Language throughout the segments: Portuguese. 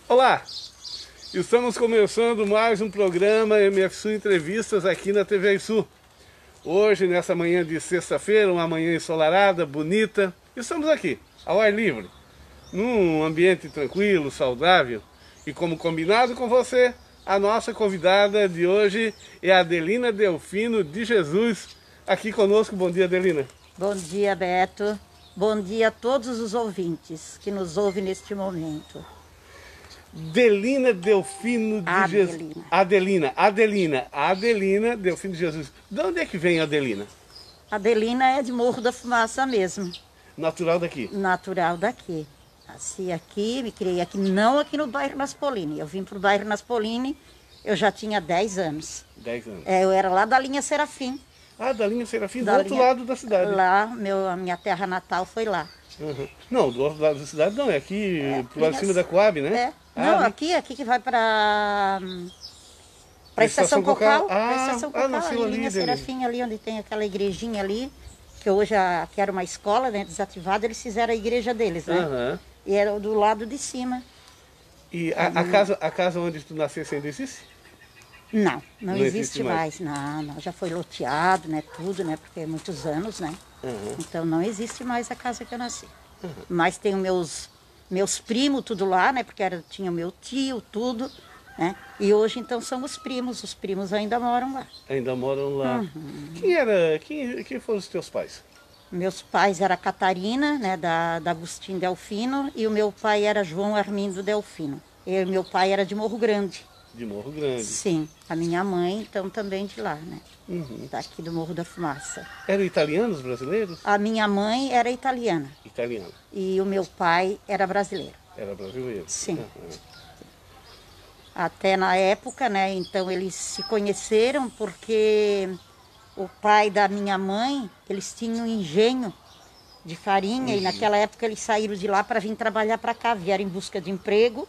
Olá, estamos começando mais um programa MF Sul Entrevistas aqui na TV Sul. Hoje, nessa manhã de sexta-feira, uma manhã ensolarada, bonita, estamos aqui, ao ar livre, num ambiente tranquilo, saudável. E como combinado com você, a nossa convidada de hoje é a Adelina Delfino de Jesus, aqui conosco. Bom dia, Adelina. Bom dia, Beto. Bom dia a todos os ouvintes que nos ouvem neste momento. Adelina Delfino de Jesus. Adelina Delfino de Jesus. De onde é que vem a Adelina? Adelina é de Morro da Fumaça mesmo. Natural daqui? Natural daqui. Nasci aqui, me criei aqui, não aqui no bairro Naspolini. Eu vim para o bairro Naspolini, eu já tinha 10 anos. 10 anos. Eu era lá da linha Serafim. Ah, da linha Serafim, do outro lado da cidade. Lá, a minha terra natal foi lá. Uhum. Não, do outro lado da cidade não, é aqui pro lado de cima da Coab, né? Não, aqui que vai para a Estação Cocal. Ah, Estação Cocal, nasceu ali, linha Serafim, ali onde tem aquela igrejinha ali, que hoje que era uma escola, né, desativada, eles fizeram a igreja deles, né? Uhum. E era do lado de cima. E a casa onde tu nascesse ainda existe? Não existe mais. Não, já foi loteado, né, tudo, né, porque é muitos anos, né? Uhum. Então não existe mais a casa que eu nasci. Uhum. Mas tem os meus primos tudo lá, né, porque tinha o meu tio, tudo, né? E hoje então são os primos ainda moram lá. Ainda moram lá. Uhum. Quem foram os teus pais? Meus pais era Catarina, né, da Agostinho Delfino, e o meu pai era João Armindo Delfino. E meu pai era de Morro Grande. De Morro Grande. Sim, a minha mãe, então, também de lá, né? Uhum. Daqui do Morro da Fumaça. Eram italianos, brasileiros? A minha mãe era italiana. Italiana. E o meu pai era brasileiro. Era brasileiro? Sim. Uhum. Até na época, né, então eles se conheceram porque o pai da minha mãe, eles tinham um engenho de farinha, e naquela época eles saíram de lá para vir trabalhar para cá, vieram em busca de emprego,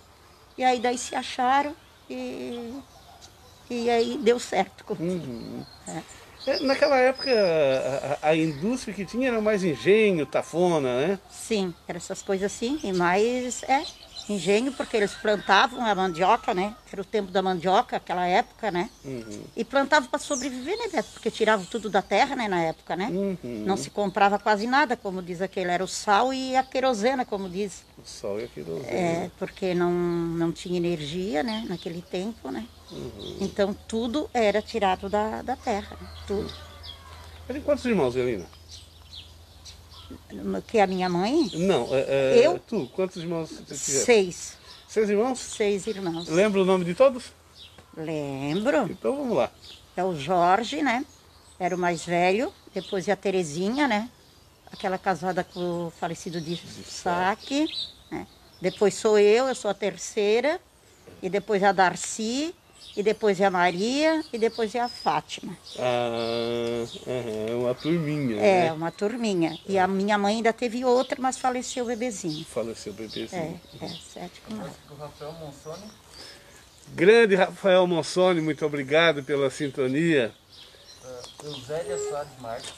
e aí daí se acharam e aí deu certo. Uhum. Naquela época a indústria que tinha era mais engenho, tafona, né? Sim, eram essas coisas assim, e mais engenho, porque eles plantavam a mandioca, né? Era o tempo da mandioca, aquela época, né? Uhum. E plantavam para sobreviver, né, Beto? Porque tiravam tudo da terra, né, na época, né? Uhum. Não se comprava quase nada, como diz aquele, era o sal e a querosena, como diz. O sal e a querosena. Porque não tinha energia, né, naquele tempo, né? Uhum. Então tudo era tirado da terra, né? Tudo. Tem quantos irmãos, Elina? Que a minha mãe? Não, eu? Tu, quantos irmãos você tiver? 6. 6 irmãos? 6 irmãos. Lembra o nome de todos? Lembro. Então vamos lá. É o Jorge, né? Era o mais velho. Depois é a Terezinha, né? Aquela casada com o falecido de Saque. Né? Depois sou eu sou a terceira. E depois a Darcy. E depois é a Maria, e depois é a Fátima. É uma turminha, né? É, uma turminha. E a minha mãe ainda teve outra, mas faleceu o bebezinho. Faleceu o bebezinho. 7 com 9. O Rafael Monsoni. Grande Rafael Monsoni, muito obrigado pela sintonia. Euzélia Soares Marques.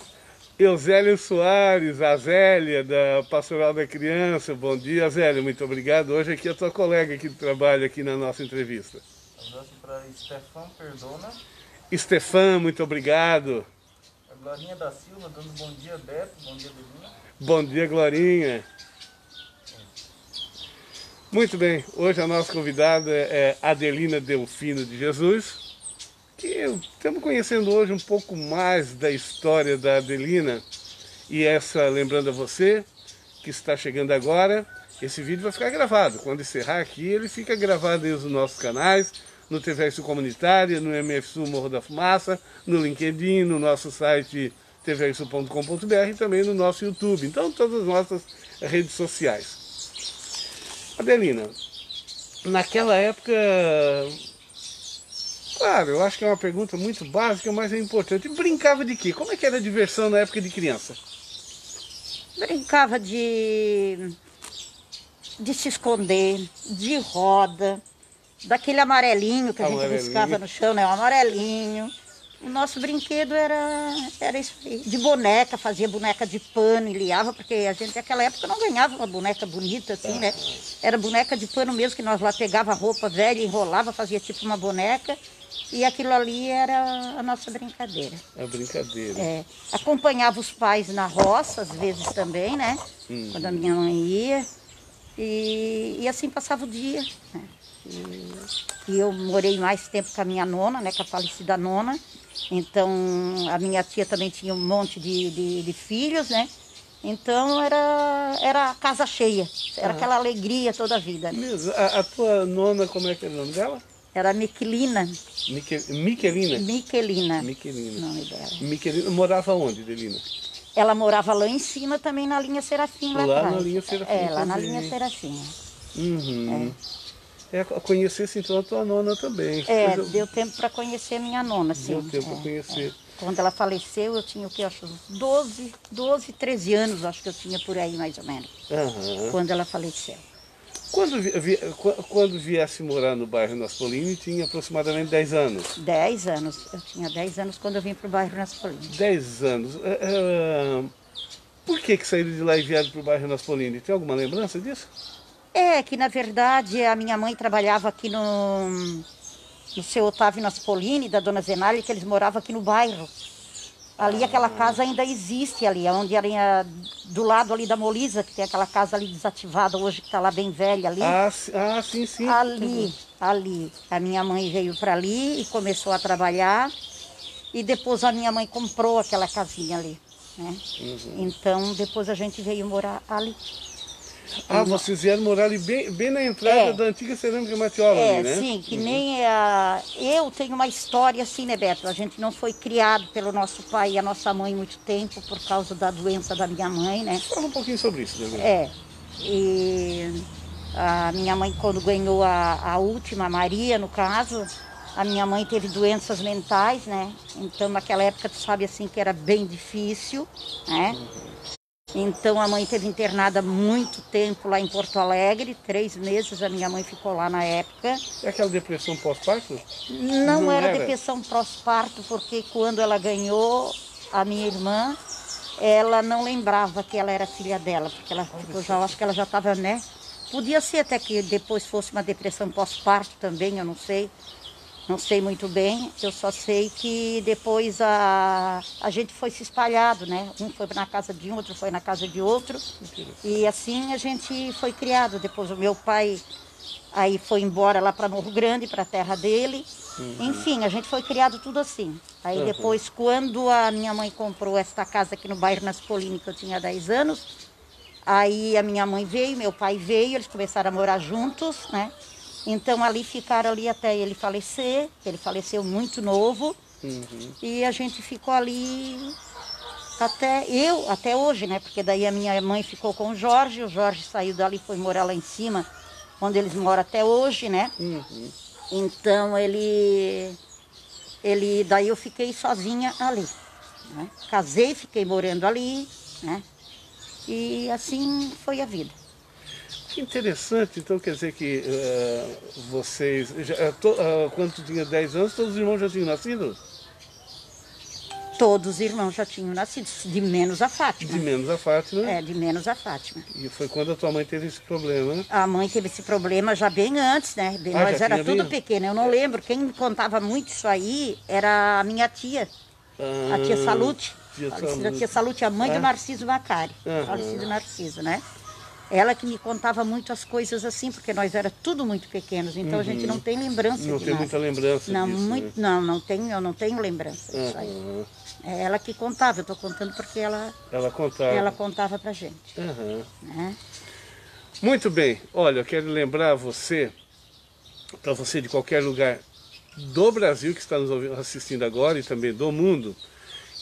Euzélia Soares, a Zélia, da Pastoral da Criança. Bom dia, Zélia, muito obrigado. Hoje aqui é a tua colega que trabalha aqui na nossa entrevista. Abraço para Stefan Perdona. Stefan, muito obrigado. A Glorinha da Silva, dando bom dia, Beto. Bom dia, Adelina. Bom dia, Glorinha. Muito bem, hoje a nossa convidada é Adelina Delfino de Jesus, que estamos conhecendo hoje um pouco mais da história da Adelina. E lembrando a você que está chegando agora, esse vídeo vai ficar gravado. Quando encerrar aqui, ele fica gravado nos nossos canais, no TV Sul Comunitária, no MF Sul Morro da Fumaça, no LinkedIn, no nosso site tvsul.com.br e também no nosso YouTube. Então, todas as nossas redes sociais. Adelina, naquela época, claro, eu acho que é uma pergunta muito básica, mas é importante. Brincava de quê? Como é que era a diversão na época de criança? Brincava de se esconder, de roda, daquele amarelinho que a gente riscava no chão, né? O amarelinho. O nosso brinquedo era isso aí, de boneca, fazia boneca de pano e liava, porque a gente naquela época não ganhava uma boneca bonita assim, né? Era boneca de pano mesmo, que nós lá pegava roupa velha, enrolava, fazia tipo uma boneca, e aquilo ali era a nossa brincadeira. A brincadeira. É, acompanhava os pais na roça, às vezes também, né? Quando a minha mãe ia, e assim passava o dia, né? E eu morei mais tempo com a minha nona, né, com a falecida nona. Então, a minha tia também tinha um monte de filhos, né? Então, era a casa cheia. Era aquela alegria toda a vida. Né? Mesmo. A tua nona, como é que é o nome dela? Era Miquelina. Miquelina? Miquelina. Miquelina. O nome dela. Miquelina morava onde, Adelina? Ela morava lá em cima, também na linha Serafim, lá Lá atrás. na linha Serafim É, lá na também. linha Serafim. Uhum. Conhecesse então a tua nona também. Deu tempo para conhecer minha nona, sim. Deu tempo para conhecer. Quando ela faleceu, eu tinha o que? Eu acho uns 12, 13 anos, acho que eu tinha por aí, mais ou menos. Quando ela faleceu. Quando viesse morar no bairro Naspolini, tinha aproximadamente 10 anos. 10 anos. Eu tinha 10 anos quando eu vim para o bairro Naspolini. 10 anos. Por que saíram de lá e vieram para o bairro Naspolini? Tem alguma lembrança disso? É, que na verdade a minha mãe trabalhava aqui no seu Otávio Naspolini, da dona Zenália, que eles moravam aqui no bairro. Ali aquela casa ainda existe ali, onde era do lado ali da Molisa, que tem aquela casa ali desativada hoje, que está lá bem velha ali. Sim, sim. Ali. A minha mãe veio para ali e começou a trabalhar. E depois a minha mãe comprou aquela casinha ali, né? Então depois a gente veio morar ali. Vocês vieram morar ali bem na entrada da antiga cerâmica Matiola, ali, né? Sim, que nem eu tenho uma história assim, né, Beto? A gente não foi criado pelo nosso pai e a nossa mãe muito tempo por causa da doença da minha mãe, né? Fala um pouquinho sobre isso, né? E a minha mãe, quando ganhou a última, Maria, no caso, a minha mãe teve doenças mentais, né? Então, naquela época, tu sabe assim, que era bem difícil, né? Então a mãe teve internada muito tempo lá em Porto Alegre, 3 meses a minha mãe ficou lá na época. É aquela depressão pós-parto? Não era depressão pós-parto, porque quando ela ganhou, a minha irmã, ela não lembrava que ela era filha dela, porque ela ficou, acho que ela já estava, né? Podia ser até que depois fosse uma depressão pós-parto também, eu não sei. Não sei muito bem, eu só sei que depois a gente foi se espalhado, né? Um foi na casa de um, outro foi na casa de outro. E assim a gente foi criado. Depois o meu pai aí foi embora lá para Morro Grande, para a terra dele. Enfim, a gente foi criado tudo assim. Aí depois, quando a minha mãe comprou esta casa aqui no bairro Naspolini, que eu tinha 10 anos, aí a minha mãe veio, meu pai veio, eles começaram a morar juntos, né? Então ali ficaram ali até ele falecer, ele faleceu muito novo, e a gente ficou ali até hoje, né? Porque daí a minha mãe ficou com o Jorge saiu dali, foi morar lá em cima, onde eles moram até hoje, né? Então daí eu fiquei sozinha ali, né? Casei, fiquei morando ali, né? E assim foi a vida. Que interessante, então quer dizer que vocês, quando tu tinha 10 anos, todos os irmãos já tinham nascido? Todos os irmãos já tinham nascido, de menos a Fátima. De menos a Fátima? É, de menos a Fátima. E foi quando a tua mãe teve esse problema, né? A mãe teve esse problema já bem antes, né? Nós era tudo pequeno, eu não lembro. Quem me contava muito isso aí era a minha tia, a tia Salute. A tia Salute, a mãe do Narciso Macari. Falecido Narciso, né? Ela que me contava muito as coisas assim, porque nós era tudo muito pequenos, então a gente não tem lembrança de nada. Não tem muita lembrança não, disso, muito, né? Eu não tenho lembrança disso aí. É ela que contava, eu estou contando porque ela contava pra gente. Né? Muito bem, olha, eu quero lembrar você, para você de qualquer lugar do Brasil que está nos assistindo agora e também do mundo,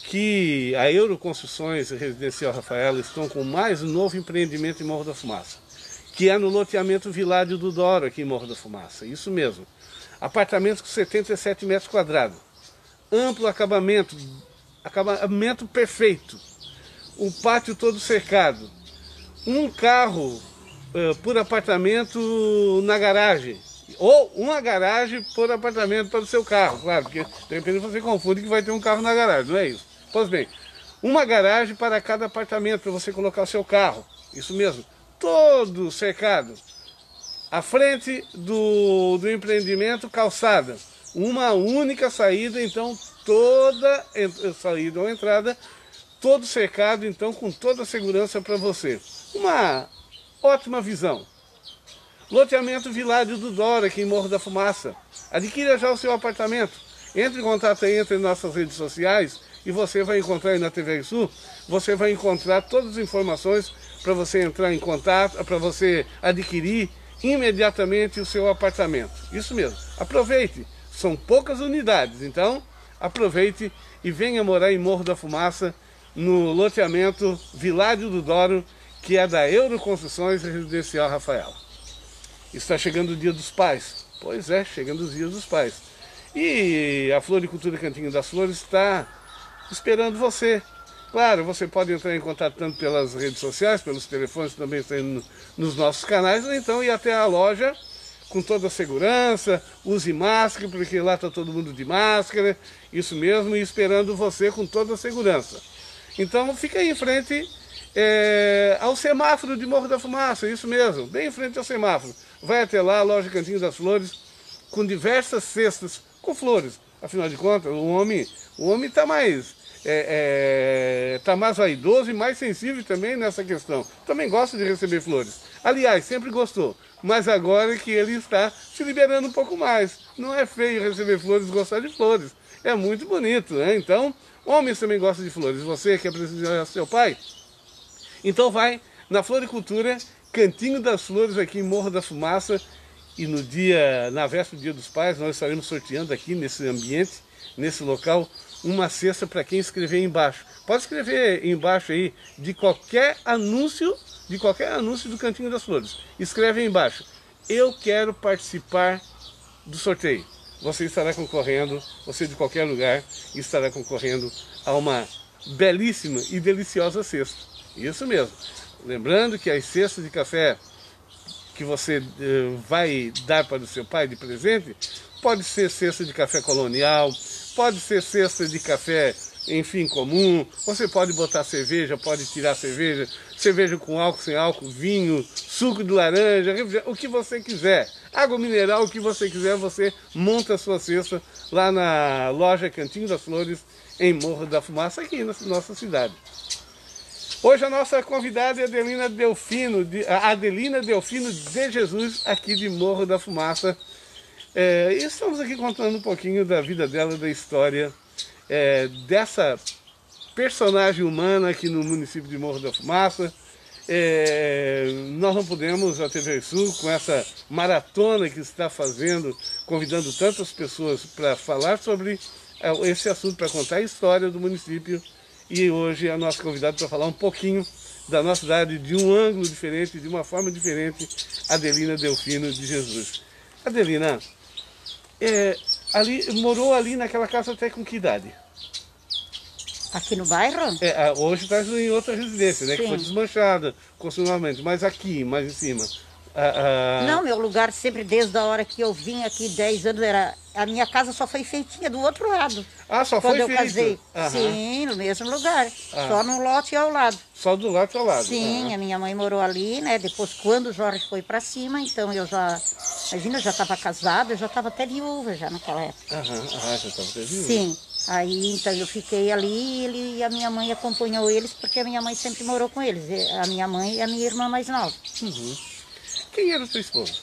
que a Euroconstruções Residencial Rafaela estão com mais um novo empreendimento em Morro da Fumaça, que é no loteamento Vilário do Doro, aqui em Morro da Fumaça, isso mesmo. Apartamentos com 77 metros quadrados, amplo acabamento perfeito, o pátio todo cercado, um carro por apartamento na garagem, Ou uma garagem por apartamento para o seu carro, claro, porque de repente você confunde que vai ter um carro na garagem, não é isso? Pois bem, uma garagem para cada apartamento para você colocar o seu carro, isso mesmo, todo cercado. À frente do empreendimento, calçada, uma única saída, então toda saída ou entrada, todo cercado, então com toda a segurança para você. Uma ótima visão. Loteamento Viládio do Dora, aqui em Morro da Fumaça. Adquira já o seu apartamento. Entre em contato aí entre nossas redes sociais e você vai encontrar aí na TV Sul, você vai encontrar todas as informações para você entrar em contato, para você adquirir imediatamente o seu apartamento. Isso mesmo. Aproveite. São poucas unidades, então aproveite e venha morar em Morro da Fumaça, no loteamento Viládio do Douro, que é da Euroconstruções Residencial Rafaela. Está chegando o Dia dos Pais. Pois é, chegando os Dias dos Pais. E a Floricultura Cantinho das Flores está esperando você. Claro, você pode entrar em contato tanto pelas redes sociais, pelos telefones que também estão nos nossos canais, ou então ir até a loja com toda a segurança, use máscara, porque lá está todo mundo de máscara, isso mesmo, e esperando você com toda a segurança. Então fica aí em frente ao semáforo de Morro da Fumaça, isso mesmo, bem em frente ao semáforo. Vai até lá, a loja Cantinho das Flores, com diversas cestas com flores. Afinal de contas, o homem está mais vaidoso e mais sensível também nessa questão. Também gosta de receber flores. Aliás, sempre gostou, mas agora é que ele está se liberando um pouco mais. Não é feio receber flores, gostar de flores. É muito bonito, né? Então, homens também gostam de flores. Você quer presentear seu pai? Então vai na Floricultura Cantinho das Flores, aqui em Morro da Fumaça, e na véspera do Dia dos Pais, nós estaremos sorteando aqui nesse ambiente, nesse local, uma cesta para quem escrever embaixo. Pode escrever embaixo aí de qualquer anúncio do Cantinho das Flores. Escreve aí embaixo: eu quero participar do sorteio. Você estará concorrendo, você de qualquer lugar estará concorrendo a uma belíssima e deliciosa cesta. Isso mesmo. Lembrando que as cestas de café que você vai dar para o seu pai de presente, pode ser cesta de café colonial, pode ser cesta de café, enfim, comum. Você pode botar cerveja, pode tirar cerveja, cerveja com álcool, sem álcool, vinho, suco de laranja, o que você quiser. Água mineral, o que você quiser, você monta a sua cesta lá na loja Cantinho das Flores, em Morro da Fumaça, aqui na nossa cidade. Hoje a nossa convidada é Adelina Delfino de Jesus, aqui de Morro da Fumaça. E estamos aqui contando um pouquinho da vida dela, da história dessa personagem humana aqui no município de Morro da Fumaça. Nós não podemos, a TV Sul, com essa maratona que está fazendo, convidando tantas pessoas para falar sobre esse assunto, para contar a história do município. E hoje a nossa convidada para falar um pouquinho da nossa cidade, de um ângulo diferente, de uma forma diferente, Adelina Delfino de Jesus. Adelina, morou ali naquela casa até com que idade? Aqui no bairro? Hoje está em outra residência, né? Sim. Que foi desmanchada continuamente, mas aqui, mais em cima. Não, meu lugar sempre, desde a hora que eu vim aqui, 10 anos, a minha casa só foi feitinha do outro lado. Ah, só quando foi eu feita? casei. Sim, no mesmo lugar. Só no lote ao lado. Só do lado ao lado? Sim, a minha mãe morou ali, né? Depois, quando o Jorge foi para cima, então eu já... Imagina, eu já estava casada, eu já estava até viúva já naquela época. Já estava até viúva? Sim. Aí, então, eu fiquei ali e a minha mãe acompanhou eles, porque a minha mãe sempre morou com eles. A minha mãe e a minha irmã mais nova. Uhum. Quem era o seu esposo?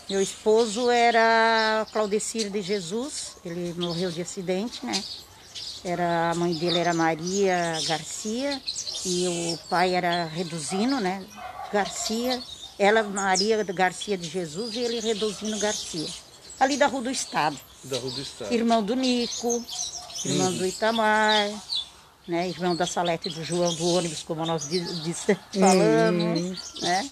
Meu esposo era Claudecir de Jesus, ele morreu de acidente, né? A mãe dele era Maria Garcia e o pai era Reduzino, né? Garcia. Ela, Maria Garcia de Jesus, e ele Reduzino Garcia. Ali da Rua do Estado. Da Rua do Estado. Irmão do Nico, irmão do Itamar, né? Irmão da Salete e do João do ônibus, como nós falamos, né?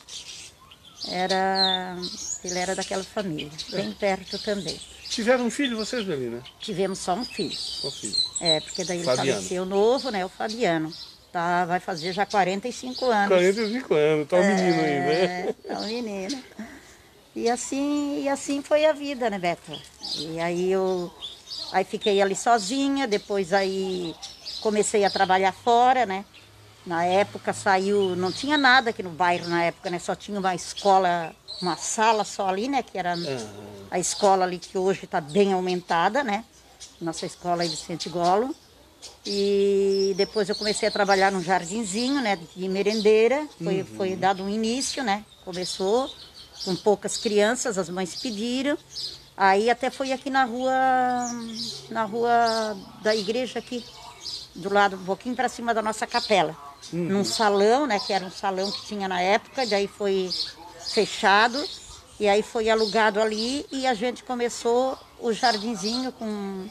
Ele era daquela família, bem perto também. Tiveram um filho vocês, Adelina? Tivemos só um filho. Só um filho. Porque daí ele Fabiano. faleceu novo, né? O Fabiano. Vai fazer já 45 anos. 45 anos, tá um menino ainda, né? Tá um menino. E assim foi a vida, né, Beto? E aí fiquei ali sozinha, depois aí comecei a trabalhar fora, né? Na época saiu, não tinha nada aqui no bairro na época, né? Só tinha uma escola, uma sala só ali, né? Que era a escola ali que hoje está bem aumentada, né? Nossa escola aí de Vicente Golo. E depois eu comecei a trabalhar num jardinzinho, né? De merendeira. Foi dado um início, né? Começou com poucas crianças, as mães pediram. Aí até foi aqui na rua da igreja aqui, do lado, um pouquinho para cima da nossa capela. Num salão, né, que era um salão que tinha na época, daí foi fechado, e aí foi alugado ali, e a gente começou o jardinzinho com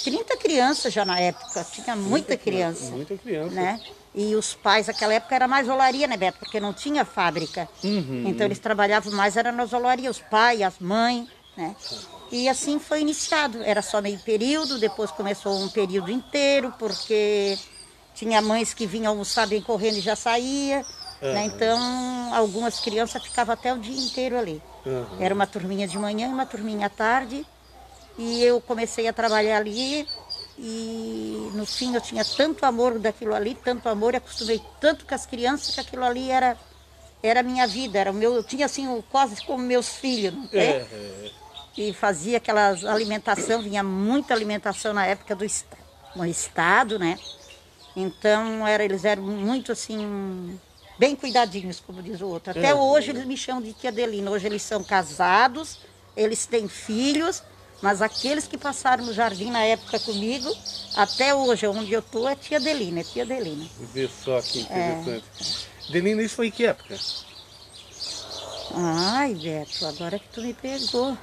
30 crianças já na época, tinha muita criança. Muita criança. Né? E os pais, naquela época, era mais olaria, né, Beto? Porque não tinha fábrica. Então eles trabalhavam mais, era nas olarias, os pais, as mães, né? E assim foi iniciado, era só meio período, depois começou um período inteiro, porque tinha mães que vinham almoçar bem correndo e já saía, né? Então algumas crianças ficavam até o dia inteiro ali. Era uma turminha de manhã e uma turminha à tarde, e eu comecei a trabalhar ali, e no fim eu tinha tanto amor daquilo ali, tanto amor, e acostumei tanto com as crianças, que aquilo ali era a minha vida, era o meu, eu tinha assim quase como meus filhos, não é? E fazia aquelas alimentação, vinha muita alimentação na época no estado, né? Então eles eram muito assim, bem cuidadinhos, como diz o outro. Até hoje eles me chamam de tia Adelina. Hoje eles são casados, eles têm filhos, mas aqueles que passaram no jardim na época comigo, até hoje, onde eu estou, é tia Adelina, é tia Adelina. Vê só que interessante. Adelina, isso foi em que época? Ai, Beto, agora que tu me pegou.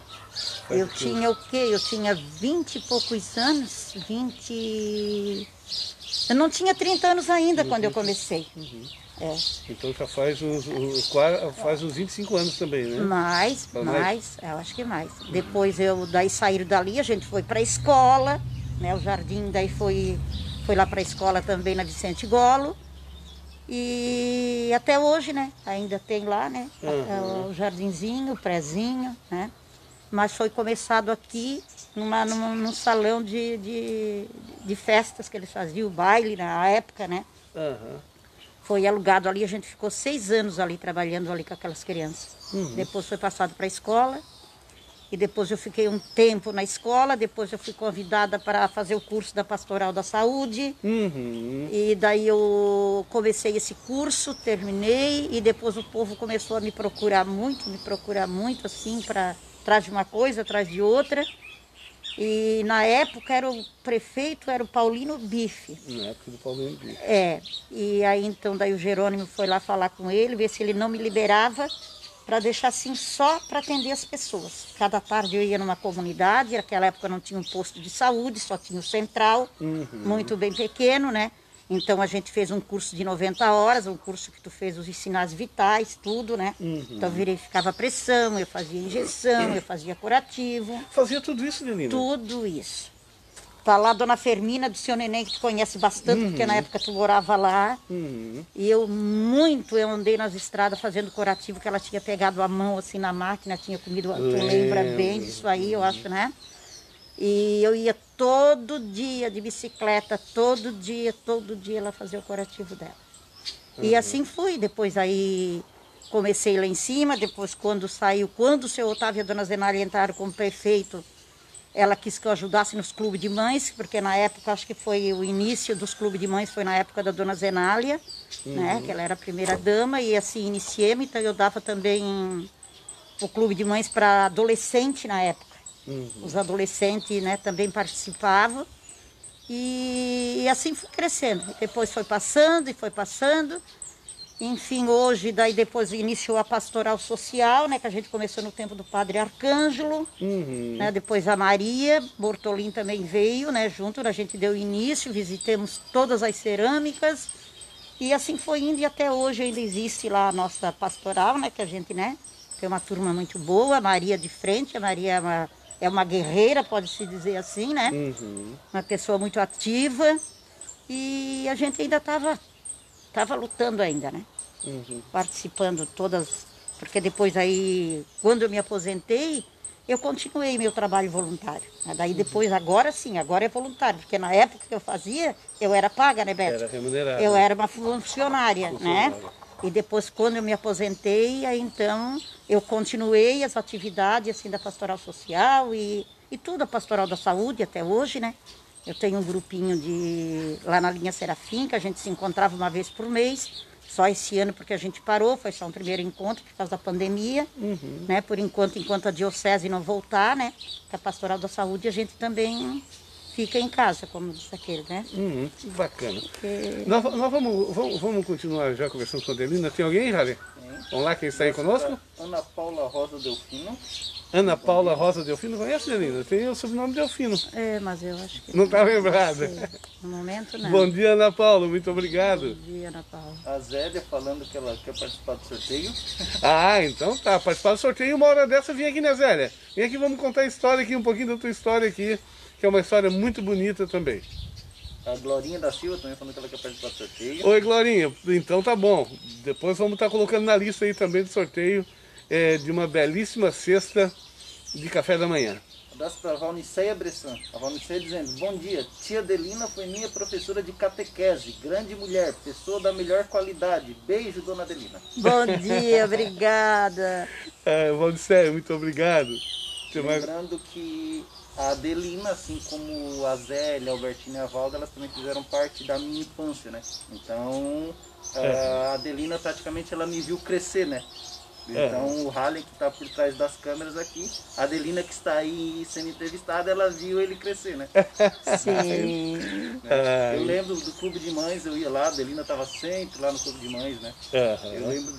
Eu tinha o quê? Eu tinha 20 e poucos anos, 20... Eu não tinha 30 anos ainda quando eu comecei. Então já faz uns 25 anos também, né? Mais, eu acho que mais. Depois daí saíram dali, a gente foi para a escola, né? O jardim daí foi lá para a escola também na Vicente Golo. E até hoje, né? Ainda tem lá, né? O jardinzinho, o prézinho, né? Mas foi começado aqui num salão de festas que eles faziam, o baile na época, né? Foi alugado ali, a gente ficou 6 anos ali, trabalhando ali com aquelas crianças. Depois foi passado para a escola, e depois eu fiquei um tempo na escola, depois eu fui convidada para fazer o curso da Pastoral da Saúde. E daí eu comecei esse curso, terminei, e depois o povo começou a me procurar muito, assim, para atrás de uma coisa, atrás de outra. E na época o prefeito era o Paulino Bife. Na época do Paulino Bife. E aí então daí o Jerônimo foi lá falar com ele, ver se ele não me liberava para deixar assim só para atender as pessoas. Cada tarde eu ia numa comunidade, naquela época não tinha um posto de saúde, só tinha o central, muito bem pequeno, né? Então a gente fez um curso de 90 horas, um curso que tu fez os sinais vitais, tudo, né? Então verificava a pressão, eu fazia injeção, eu fazia curativo. Fazia tudo isso, Adelina? Tudo isso. Tá lá a dona Fermina do seu neném, que tu conhece bastante, porque na época tu morava lá. E eu andei nas estradas fazendo curativo, que ela tinha pegado a mão assim na máquina, tinha comido, tu lembra bem disso aí, eu acho, né? E eu ia todo dia de bicicleta, todo dia ela fazia o curativo dela. E assim fui, depois aí comecei lá em cima, depois quando o seu Otávio e a dona Zenália entraram como prefeito, ela quis que eu ajudasse nos clubes de mães, porque na época, acho que foi o início dos clubes de mães, foi na época da dona Zenália, né, que ela era a primeira dama, e assim iniciei-me, então eu dava também o clube de mães para adolescente na época. Os adolescentes, né, também participavam, e assim fui crescendo. Depois foi passando, enfim, hoje, daí depois iniciou a pastoral social, né, que a gente começou no tempo do padre Arcângelo, né, depois a Maria Bortolim também veio, né, junto, a gente deu início, visitamos todas as cerâmicas, e assim foi indo, e até hoje ainda existe lá a nossa pastoral, né, que a gente, né, tem uma turma muito boa, a Maria de frente, a Maria é uma guerreira, pode-se dizer assim, né, uma pessoa muito ativa, e a gente ainda estava lutando ainda, né? Participando todas Porque depois aí, quando eu me aposentei, eu continuei meu trabalho voluntário. Daí depois, agora sim, agora é voluntário. Porque na época que eu fazia, eu era paga, né, Beto? Era remunerada. Eu era uma funcionária, né? E depois, quando eu me aposentei, aí então eu continuei as atividades assim da pastoral social e tudo, a pastoral da saúde até hoje, né? Eu tenho um grupinho lá na linha Serafim, que a gente se encontrava uma vez por mês. Só esse ano porque a gente parou, foi só um primeiro encontro por causa da pandemia, né? Por enquanto a diocese não voltar, né? Que a pastoral da saúde a gente também fica em casa, como diz aquele, né? Que bacana. Nós vamos continuar já conversando com a Adelina. Tem alguém, Rale? Vamos lá, quem está aí conosco? Ana Paula Rosa Delfino. Ana Paula Rosa Delfino, conhece, Adelina? Tem o sobrenome Delfino. É, mas eu acho que... Não está lembrada? No momento, não. Bom dia, Ana Paula, muito obrigado. Bom dia, Ana Paula. A Zélia falando que ela quer participar do sorteio. Ah, então tá, participar do sorteio. Uma hora dessa, vem aqui, né, Zélia? Vem aqui, vamos contar a história aqui, um pouquinho da tua história aqui, que é uma história muito bonita também. A Glorinha da Silva também falando que ela quer participar do sorteio. Oi, Glorinha, então tá bom. Depois vamos estar colocando na lista aí também do sorteio de uma belíssima cesta de café da manhã. Abraço para a Valniceia Bressan. A Valniceia dizendo: bom dia, tia Adelina foi minha professora de catequese, grande mulher, pessoa da melhor qualidade. Beijo, dona Adelina. Bom dia, obrigada. Valniceia, muito obrigado. Lembrando que a Adelina, assim como a Zélia, a Albertina e a Valda, elas também fizeram parte da minha infância, né? Então, a Adelina praticamente ela me viu crescer, né? Então o Halley que está por trás das câmeras aqui, a Adelina que está aí sendo entrevistada, ela viu ele crescer, né? Sim. Eu lembro do Clube de Mães, eu ia lá, a Adelina estava sempre lá no Clube de Mães, né? Eu lembro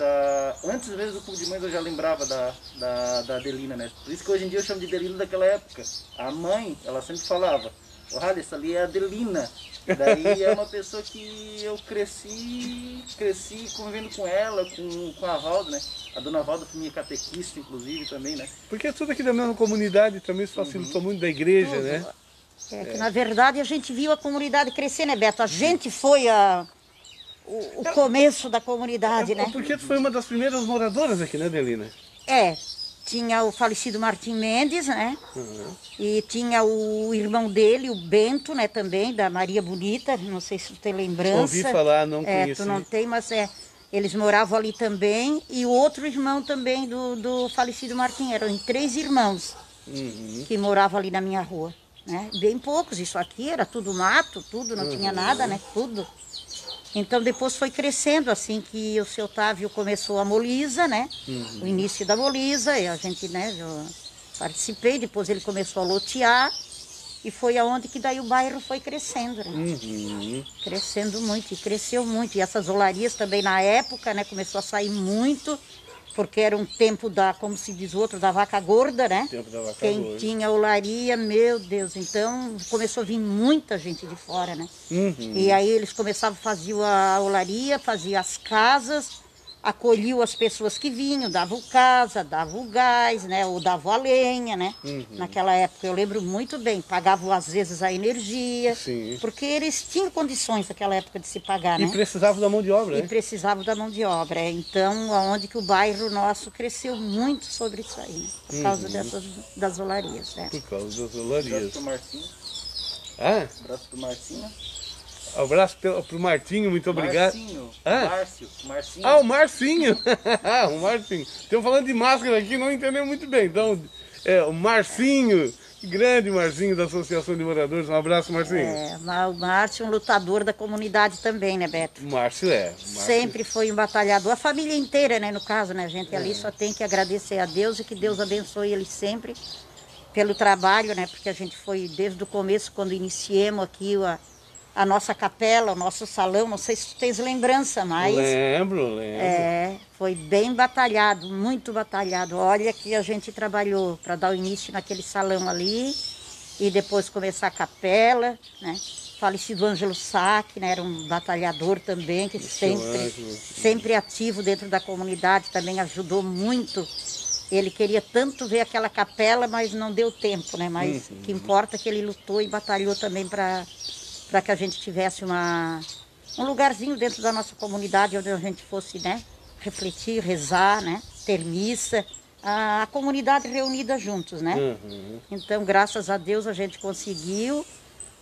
antes mesmo do Clube de Mães eu já lembrava da Adelina, né? Por isso que hoje em dia eu chamo de Adelina daquela época. A mãe, ela sempre falava: o Halley, essa ali é a Adelina. Daí é uma pessoa que eu cresci convivendo com ela, com a Valda, né? A dona Valda foi minha catequista, inclusive, também, né? Porque é tudo aqui da mesma comunidade, também se facilitou muito da igreja, né? Que na verdade a gente viu a comunidade crescer, né, Beto? A gente foi o começo da comunidade, né? Porque tu foi uma das primeiras moradoras aqui, né, Adelina? Tinha o falecido Martim Mendes, né? E tinha o irmão dele, o Bento, né, também, da Maria Bonita, não sei se tu tem lembrança. Ouvi falar, não conheci. Tu não tem, mas eles moravam ali também. E o outro irmão também do falecido Martim, eram 3 irmãos que moravam ali na minha rua, né? Bem poucos, isso aqui era tudo mato, tudo, não tinha nada, né, tudo. Então depois foi crescendo, assim que o seu Otávio começou a Molisa, né? O início da Molisa, e a gente, né, eu participei, depois ele começou a lotear, e foi aonde que daí o bairro foi crescendo, né? Crescendo muito, e cresceu muito. E essas olarias também na época, né, começou a sair muito, porque era um tempo como se diz o outro, da vaca gorda, né? Tempo da vaca Quem gorda. tinha olaria, meu Deus, então começou a vir muita gente de fora, né? E aí eles começavam a fazer a olaria, faziam as casas, acolhiam as pessoas que vinham, davam casa, davam gás, né? Ou davam a lenha, né? Naquela época eu lembro muito bem, pagavam às vezes a energia, Sim. porque eles tinham condições naquela época de se pagar, né? E precisavam da mão de obra, E né? precisavam da mão de obra. Então, aonde que o bairro nosso cresceu muito sobre isso aí, né? Por causa das olarias, né? Por causa das Abraço olarias. pro Marcinho. Abraço pro Marcinho. Abraço pro Martinho, muito obrigado. Marcinho. O Marcinho. O Marcinho. Estamos falando de máscara aqui, não entendeu muito bem. Então, o Marcinho, grande Marcinho da Associação de Moradores. Um abraço, Marcinho. O Márcio é um lutador da comunidade também, né, Beto? Márcio Sempre foi um batalhador. A família inteira, né, no caso, né, gente? Ali só tem que agradecer a Deus e que Deus abençoe ele sempre pelo trabalho, né? Porque a gente foi desde o começo, quando iniciamos aqui a nossa capela, o nosso salão, não sei se tu tens lembrança, mas... Lembro. Foi bem batalhado, muito batalhado. Olha que a gente trabalhou para dar o início naquele salão ali e depois começar a capela, né? Falecido Ângelo Sack, né? Era um batalhador também, que sempre ativo dentro da comunidade, também ajudou muito. Ele queria tanto ver aquela capela, mas não deu tempo, né? Mas o que importa é que ele lutou e batalhou também para que a gente tivesse um lugarzinho dentro da nossa comunidade onde a gente fosse, né, refletir, rezar, né, ter missa, a comunidade reunida juntos, né? Então, graças a Deus, a gente conseguiu,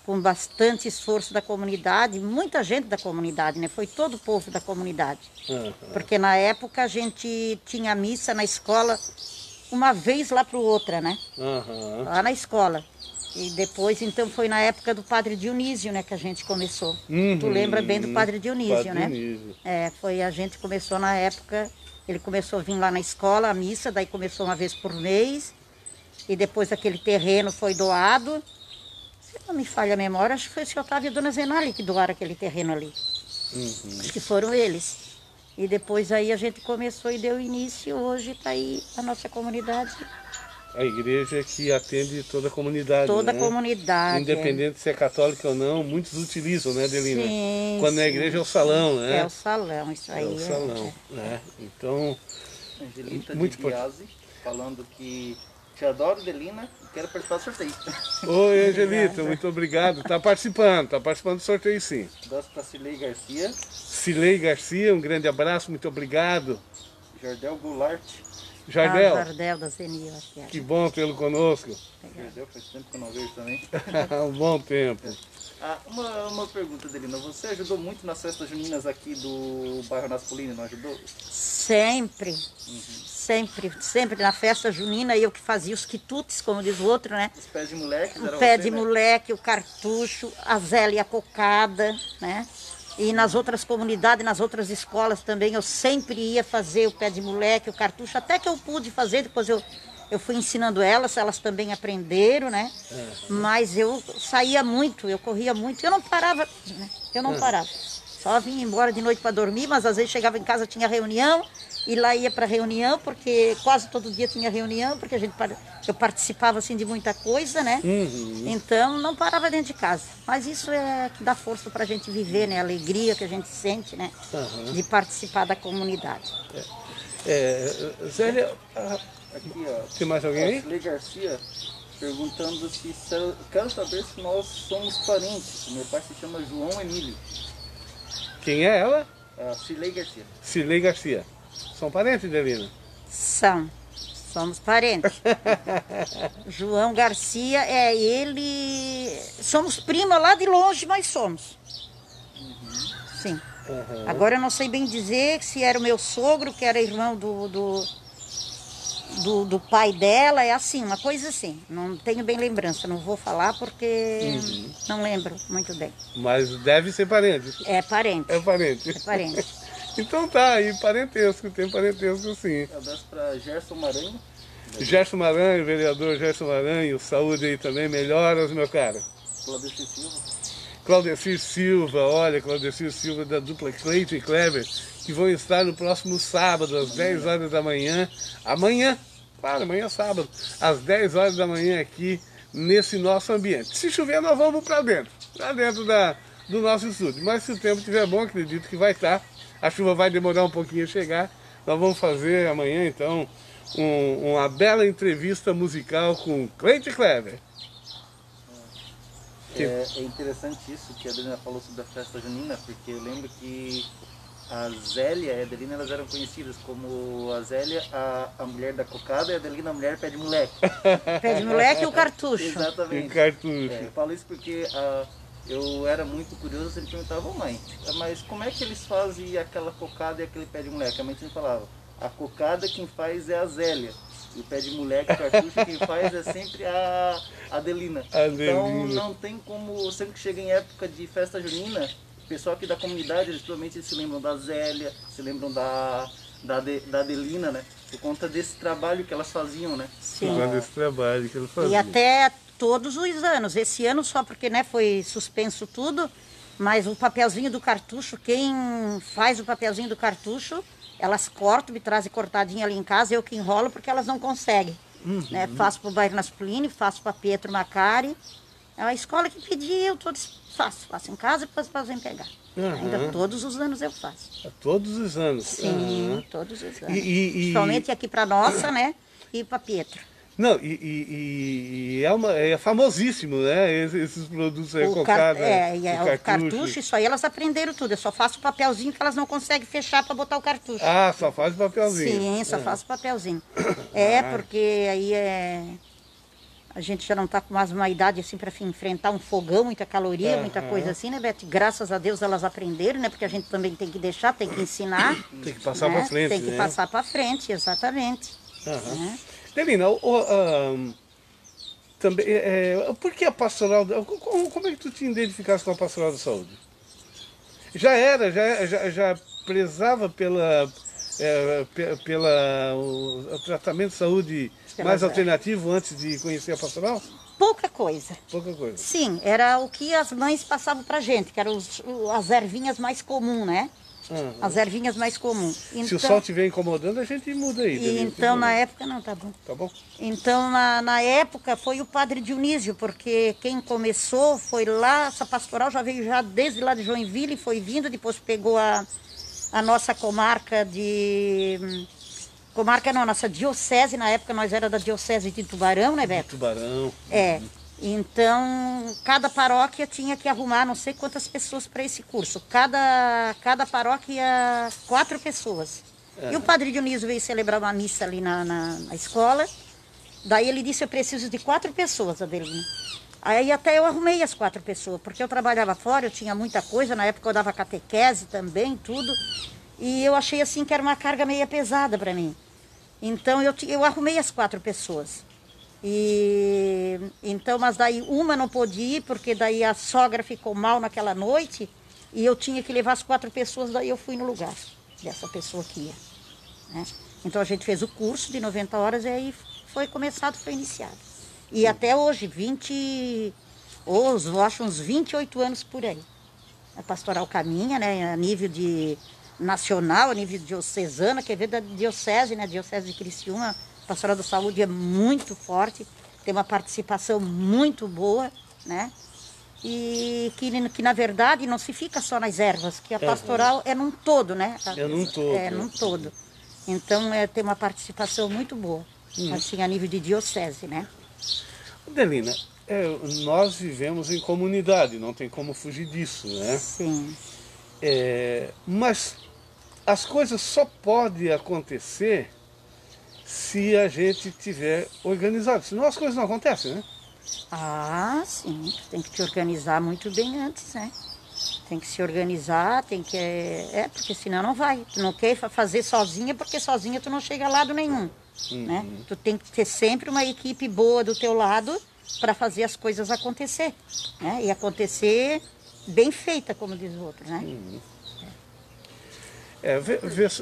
com bastante esforço da comunidade, muita gente da comunidade, né? Foi todo o povo da comunidade. Porque na época a gente tinha missa na escola uma vez lá para outra, né? Lá na escola. E depois, então, foi na época do Padre Dionísio, né, que a gente começou. Tu lembra bem do Padre Dionísio, Padre né? Dionísio. A gente começou na época, ele começou a vir lá na escola, a missa, daí começou uma vez por mês. E depois aquele terreno foi doado. Se não me falha a memória, acho que foi o senhor Otávio e a dona Zenali que doaram aquele terreno ali. Acho que foram eles. E depois aí a gente começou e deu início. Hoje está aí a nossa comunidade. A igreja que atende toda a comunidade, Toda né? a comunidade. Independente se é católica ou não, muitos utilizam, né, Adelina? Sim, quando é a igreja é o salão, né? É o salão, isso aí. É o salão, né? Então, Angelita muito de Biase, falando que te adoro, Adelina, e quero participar do sorteio. Oi, Angelita, muito obrigado. Tá participando do sorteio sim. Abraço para Cilei Garcia. Cilei Garcia, um grande abraço, muito obrigado. Jardel Goulart. Jardel, Jardel da Zeni, eu acho que é. que bom tê-lo conosco. Jardel, faz tempo que eu não vejo também. Um bom tempo. Uma pergunta, Adelina. Você ajudou muito nas festas juninas aqui do bairro Naspolini, não ajudou? Sempre. Sempre na festa junina, eu que fazia os quitutes, como diz o outro, né? Os pés de moleque, O pé de moleque, o cartucho, a zélia cocada, né? E nas outras comunidades, nas outras escolas também, eu sempre ia fazer o pé de moleque, o cartucho, até que eu pude fazer, depois eu fui ensinando elas também aprenderam, né? Mas eu saía muito, eu corria muito, eu não parava, né? Eu não parava. Só vinha embora de noite para dormir, mas às vezes chegava em casa, tinha reunião, e lá ia para reunião, porque quase todo dia tinha reunião, porque eu participava assim de muita coisa, né? Então não parava dentro de casa. Mas isso é que dá força para a gente viver, né? A alegria que a gente sente, né? De participar da comunidade. Zélia, Aqui, ó. tem mais alguém aí? Cilei Garcia perguntando se quero saber se nós somos parentes. Meu pai se chama João Emílio. Quem é ela? Cilei Garcia. Cilei Garcia. São parentes, Adelina? Somos parentes. João Garcia é ele. Somos prima lá de longe, mas somos. Sim. Agora eu não sei bem dizer se era o meu sogro, que era irmão do pai dela, é assim, uma coisa assim. Não tenho bem lembrança, não vou falar porque não lembro muito bem. Mas deve ser parente. É parente. É parente. É parente. Então tá, aí parentesco, tem parentesco sim. Abraço para Gerson Maranhão. Gerson Maranhão, vereador Gerson Maranhão, saúde aí também, melhoras, meu cara. Claudecir Silva. Claudecir Silva, olha, Claudecir Silva da dupla Cleiton e Kleber, que vão estar no próximo sábado, às 10 horas da manhã. Amanhã, claro, amanhã é sábado, às 10 horas da manhã aqui, nesse nosso ambiente. Se chover, nós vamos para dentro do nosso estúdio. Mas se o tempo estiver bom, acredito que vai estar. A chuva vai demorar um pouquinho a chegar. Nós vamos fazer amanhã, então, uma bela entrevista musical com Cleiton e Kleber. É interessante isso que a Adelina falou sobre a festa junina, porque eu lembro que a Zélia e a Adelina, elas eram conhecidas como a Zélia, a mulher da cocada, e a Adelina, a mulher pé de moleque. Pé de moleque e o cartucho. Exatamente. E cartucho. Eu falo isso porque eu era muito curioso, ele perguntava, mãe, mas como é que eles fazem aquela cocada e aquele pé de moleque? A mãe sempre falava, a cocada quem faz é a Zélia. E o pé de moleque, o cartucho, quem faz é sempre a Adelina. Então não tem como, sempre que chega em época de festa junina, o pessoal aqui da comunidade, eles provavelmente se lembram da Zélia, se lembram da Adelina, né? Por conta desse trabalho que elas faziam, né? Sim. Por conta desse trabalho que elas faziam. E até todos os anos, esse ano só porque, né, foi suspenso tudo, mas o papelzinho do cartucho, quem faz o papelzinho do cartucho, elas cortam, me trazem cortadinho ali em casa, eu que enrolo porque elas não conseguem. Né? Faço para o bairro Naspolini, faço para Pietro Macari. A escola que pediu, eu todos faço em casa e depois fazem pegar. Ainda todos os anos eu faço. Todos os anos? Sim, todos os anos. Principalmente aqui para nossa, né? E para Pietro. Não, é famosíssimo, né? Esses produtos aí, cocada, o cartucho, isso aí elas aprenderam tudo. Eu só faço o papelzinho que elas não conseguem fechar para botar o cartucho. Ah, só faz o papelzinho. Sim, só faço o papelzinho. Porque aí a gente já não está com mais uma idade assim para enfrentar um fogão, muita caloria, muita coisa assim, né, Beth? Graças a Deus elas aprenderam, né? Porque a gente também tem que deixar, tem que ensinar. Tem que passar para frente, Tem que passar para frente, exatamente. Delina, também, por que a pastoral, como é que tu te identificaste com a pastoral da saúde? Já prezava o tratamento de saúde mais alternativo antes de conhecer a pastoral? Pouca coisa. Pouca coisa. Sim, era o que as mães passavam pra gente, que eram as ervinhas mais comuns, né? As ervinhas mais comuns. Então, se o sol estiver incomodando, a gente muda aí. Então, na época, não, tá bom. Tá bom? Então, na época, foi o padre Dionísio, porque quem começou foi lá, essa pastoral já veio desde lá de Joinville, foi vindo, depois pegou a nossa comarca de... Comarca não, nossa diocese, na época nós era da diocese de Tubarão, né, Beto? Tubarão. Então, cada paróquia tinha que arrumar não sei quantas pessoas para esse curso. Cada paróquia, 4 pessoas. E o padre Dionísio veio celebrar uma missa ali na escola. Daí ele disse, eu preciso de 4 pessoas, Adelina. Aí até eu arrumei as 4 pessoas, porque eu trabalhava fora, eu tinha muita coisa. Na época eu dava catequese também, tudo. E eu achei assim que era uma carga meio pesada para mim. Então eu arrumei as 4 pessoas. Então, mas daí uma não pôde ir, porque daí a sogra ficou mal naquela noite e eu tinha que levar as 4 pessoas, daí eu fui no lugar dessa pessoa que ia, né? Então a gente fez o curso de 90 horas e aí foi iniciado. E até hoje, eu acho uns 28 anos por aí. A pastoral caminha, né, a nível de nacional, a nível diocesana, quer ver da diocese, né, diocese de Criciúma. A pastoral da saúde é muito forte, tem uma participação muito boa, né? E que na verdade não se fica só nas ervas, que a pastoral é num todo, né? É num todo. É num todo. Então tem uma participação muito boa, assim, a nível de diocese, né? Delina, nós vivemos em comunidade, não tem como fugir disso, né? Sim. Mas as coisas só podem acontecer se a gente tiver organizado, senão as coisas não acontecem, né? Ah, sim, tem que te organizar muito bem antes, né? Tem que se organizar, porque senão não vai. Tu não quer fazer sozinha, porque sozinha tu não chega a lado nenhum, né? Tu tem que ter sempre uma equipe boa do teu lado para fazer as coisas acontecer, né? E acontecer bem feita, como diz o outro, né?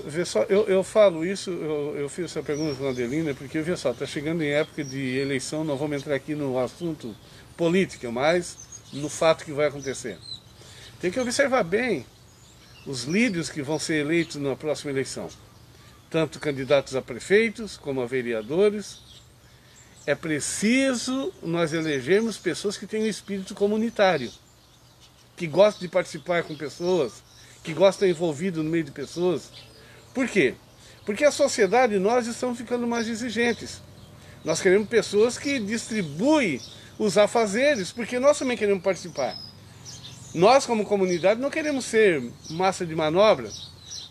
Vê só, eu falo isso, eu fiz essa pergunta para a Adelina, porque vê só, está chegando em época de eleição, não vamos entrar aqui no assunto política, mas no fato que vai acontecer. Tem que observar bem os líderes que vão ser eleitos na próxima eleição, tanto candidatos a prefeitos como a vereadores. É preciso nós elegermos pessoas que tenham espírito comunitário, que gostam de participar com pessoas, que gostam de estar envolvido no meio de pessoas. Por quê? Porque a sociedade, nós estamos ficando mais exigentes. Nós queremos pessoas que distribuem os afazeres, porque nós também queremos participar. Nós, como comunidade, não queremos ser massa de manobra,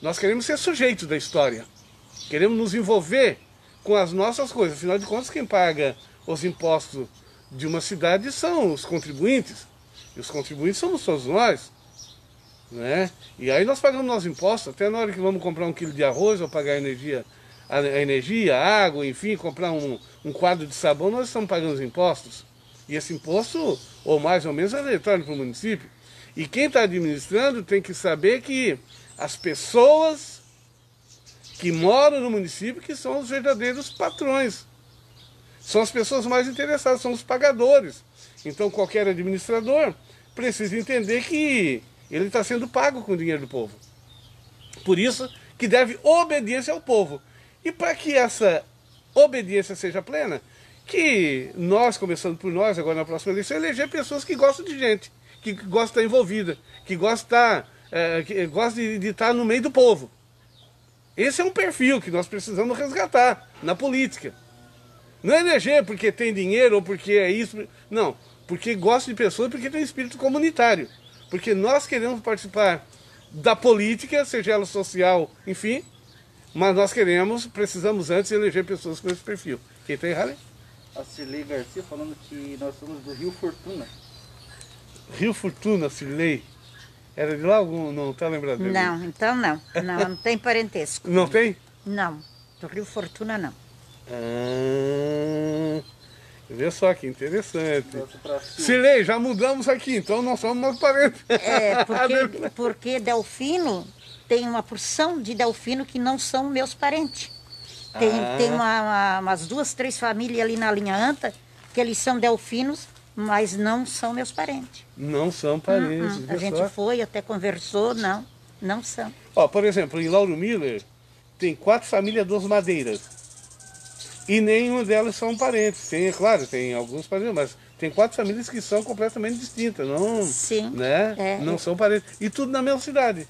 nós queremos ser sujeitos da história. Queremos nos envolver com as nossas coisas. Afinal de contas, quem paga os impostos de uma cidade são os contribuintes. E os contribuintes somos todos nós, né? E aí nós pagamos nossos impostos, até na hora que vamos comprar 1 quilo de arroz ou pagar a energia, a água, enfim, comprar um quadro de sabão, nós estamos pagando os impostos. E esse imposto, ou mais ou menos, retorna para o município. E quem está administrando tem que saber que as pessoas que moram no município que são os verdadeiros patrões. São as pessoas mais interessadas, são os pagadores. Então qualquer administrador precisa entender que ele está sendo pago com o dinheiro do povo. Por isso que deve obediência ao povo. E para que essa obediência seja plena, que nós, começando por nós, agora na próxima eleição, eleger pessoas que gostam de gente, que gostam de estar envolvida, que gostam de estar no meio do povo. Esse é um perfil que nós precisamos resgatar na política. Não é eleger porque tem dinheiro ou porque é isso. Não, porque gosta de pessoas, porque tem espírito comunitário. Porque nós queremos participar da política, seja ela social, enfim, mas nós precisamos antes eleger pessoas com esse perfil. Quem tem errado? A Cirlei Garcia falando que nós somos do Rio Fortuna. Rio Fortuna, Cirlei. Era de lá algum? Não está lembrado dele? Não, então não. Não tem parentesco. Não tem? Não, do Rio Fortuna não. Vê só que interessante. Cirlei, já mudamos aqui, então nós somos mais parentes. Porque Delfino, tem uma porção de Delfino que não são meus parentes. Tem umas 2, 3 famílias ali na linha Anta, que eles são delfinos, mas não são meus parentes. Não são parentes. A gente foi, até conversou, não são. Ó, por exemplo, em Lauro Miller, tem 4 famílias dos Madeiras. E nenhuma delas são parentes. Tem, claro, tem alguns parentes, mas tem 4 famílias que são completamente distintas. Não, sim, né? Não são parentes. E tudo na mesma cidade.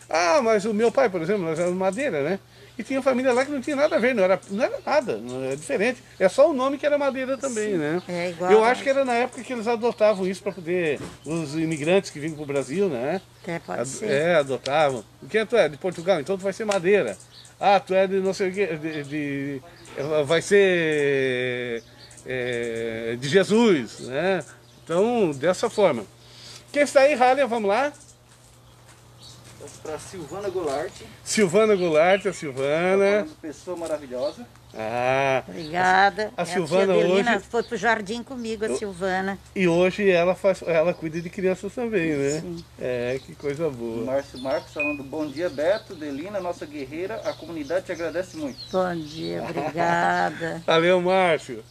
Ah, mas o meu pai, por exemplo, nós éramos Madeira, né? E tinha família lá que não tinha nada a ver, não era nada, não era diferente. É só o nome que era Madeira também, sim, né? É igual, eu acho que era na época que eles adotavam isso para poder, os imigrantes que vinham para o Brasil, né? Pode ser. Adotavam. O que tu é? De Portugal, então tu vai ser Madeira. Ah, tu é de não sei o quê, vai ser de Jesus, né? Então, dessa forma. Quem está aí, Halia? Vamos lá? Para Silvana Goulart. Silvana Goulart, a Silvana. Pessoa maravilhosa. Obrigada. A Silvana tia hoje foi pro jardim comigo, a Silvana. E hoje ela cuida de crianças também, né? Sim. Que coisa boa. Márcio Marcos falando, bom dia Beto, Delina, nossa guerreira, a comunidade te agradece muito. Bom dia, obrigada. Valeu, Márcio.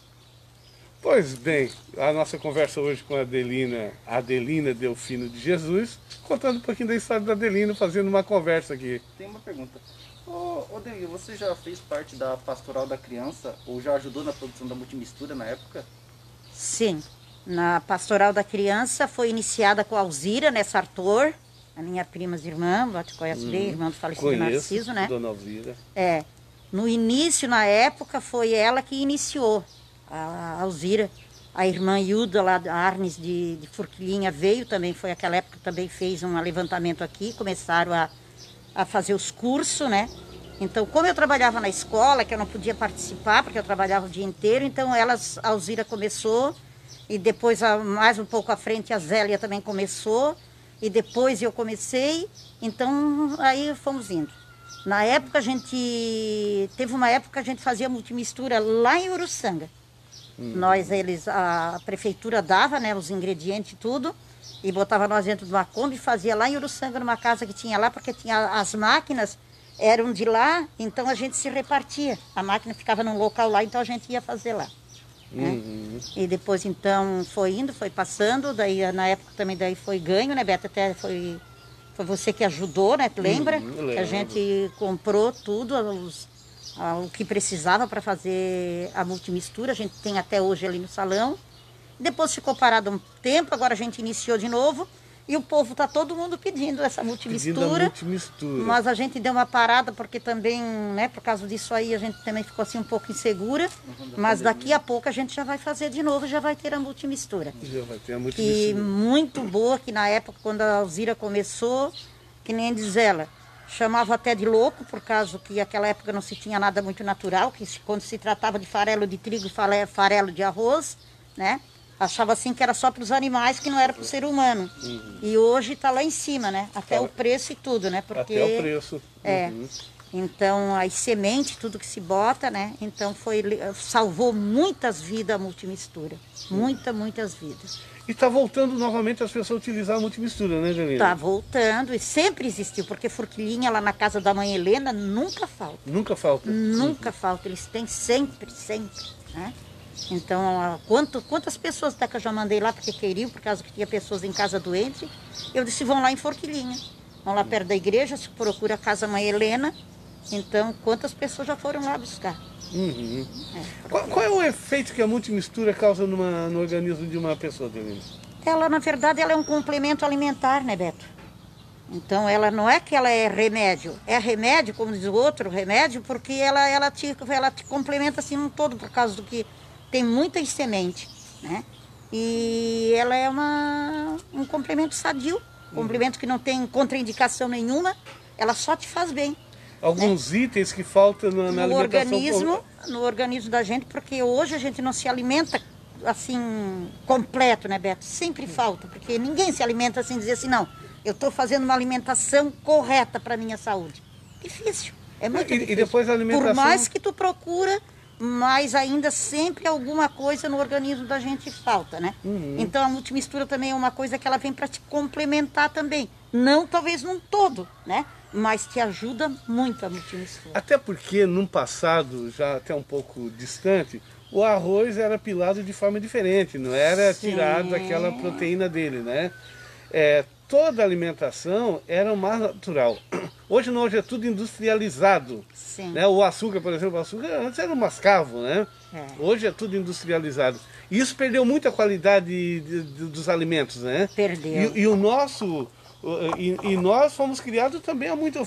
Pois bem, a nossa conversa hoje com a Adelina Delfino de Jesus, contando um pouquinho da história da Adelina, fazendo uma conversa aqui. Tem uma pergunta. Ô Delina, você já fez parte da Pastoral da Criança ou já ajudou na produção da multimistura na época? Sim, na Pastoral da Criança foi iniciada com a Alzira, né, Sartor, a minha prima irmã, você conhece bem, irmã do falecido Narciso, né? Dona Alzira. No início, na época, foi ela que iniciou. A Alzira, a irmã Hilda lá, a Arnes de Forquilhinha veio também, foi aquela época que também fez um levantamento aqui, começaram a fazer os cursos, né? Então, como eu trabalhava na escola, que eu não podia participar, porque eu trabalhava o dia inteiro, então a Alzira começou, e depois, mais um pouco à frente, a Zélia também começou, e depois eu comecei, então aí fomos indo. Na época teve uma época que a gente fazia multimistura lá em Uruçanga. A prefeitura dava, né, os ingredientes e tudo, e botava nós dentro de uma Kombi e fazia lá em Uruçanga, numa casa que tinha lá, porque tinha as máquinas, eram de lá, então a gente se repartia. A máquina ficava num local lá, então a gente ia fazer lá. Né? E depois então foi indo, foi passando, daí na época também daí foi ganho, né, Beto? Até foi você que ajudou, né? Lembra? Que a gente comprou tudo, o que precisava para fazer a multimistura, a gente tem até hoje ali no salão. Depois ficou parado um tempo, agora a gente iniciou de novo. E o povo está todo mundo pedindo essa multimistura. Mas a gente deu uma parada porque também, né, por causa disso aí, a gente também ficou assim um pouco insegura. Mas daqui a pouco a gente já vai fazer de novo, já vai ter a multimistura. Já vai ter a multimistura. E muito boa, que na época, quando a Alzira começou, que nem diz ela, chamava até de louco, por causa que naquela época não se tinha nada muito natural, que quando se tratava de farelo de trigo, farelo de arroz, né? Achava assim que era só para os animais, que não era para o ser humano. E hoje está lá em cima, né? Até o preço e tudo, né? Porque, até o preço. Então, as sementes, tudo que se bota, né? Então, salvou muitas vidas a multimistura. Muitas vidas. E está voltando novamente as pessoas a utilizar a multimistura, né, Adelina? Está voltando e sempre existiu, porque forquilhinha lá na casa da mãe Helena nunca falta. Nunca falta? Nunca falta, eles têm sempre, né? Então, quantas pessoas até que eu já mandei lá porque queriam, por causa que tinha pessoas em casa doentes, eu disse, vão lá em Forquilhinha, vão lá perto da igreja, se procura a casa mãe Helena, então quantas pessoas já foram lá buscar. Qual é o efeito que a multimistura causa no organismo de uma pessoa, Adelina? Ela, na verdade, ela é um complemento alimentar, né, Beto? Então, ela não é que ela é remédio. É remédio, como diz o outro, remédio, porque ela te complementa assim um todo, por causa do que tem muita semente, né? E ela é um complemento sadio, complemento que não tem contraindicação nenhuma, ela só te faz bem. Alguns itens que faltam na alimentação... No organismo da gente, porque hoje a gente não se alimenta assim, completo, né, Beto? Sempre falta, porque ninguém se alimenta assim, dizer assim, não, eu estou fazendo uma alimentação correta para a minha saúde. Difícil, é muito difícil. E depois a alimentação... Por mais que tu procura, mas ainda sempre alguma coisa no organismo da gente falta, né? Então a multimistura também é uma coisa que ela vem para te complementar também. Não talvez num todo, né? Mas te ajuda muito a multimistura. Até porque, num passado já até um pouco distante, o arroz era pilado de forma diferente, não era tirado aquela proteína dele, né? Toda a alimentação era o mais natural. Hoje não, hoje é tudo industrializado. Sim. Né? O açúcar, por exemplo, o açúcar antes era um mascavo, né? Hoje é tudo industrializado. E isso perdeu muito a qualidade dos alimentos, né? Perdeu. E o nosso... E nós fomos criados também há muito...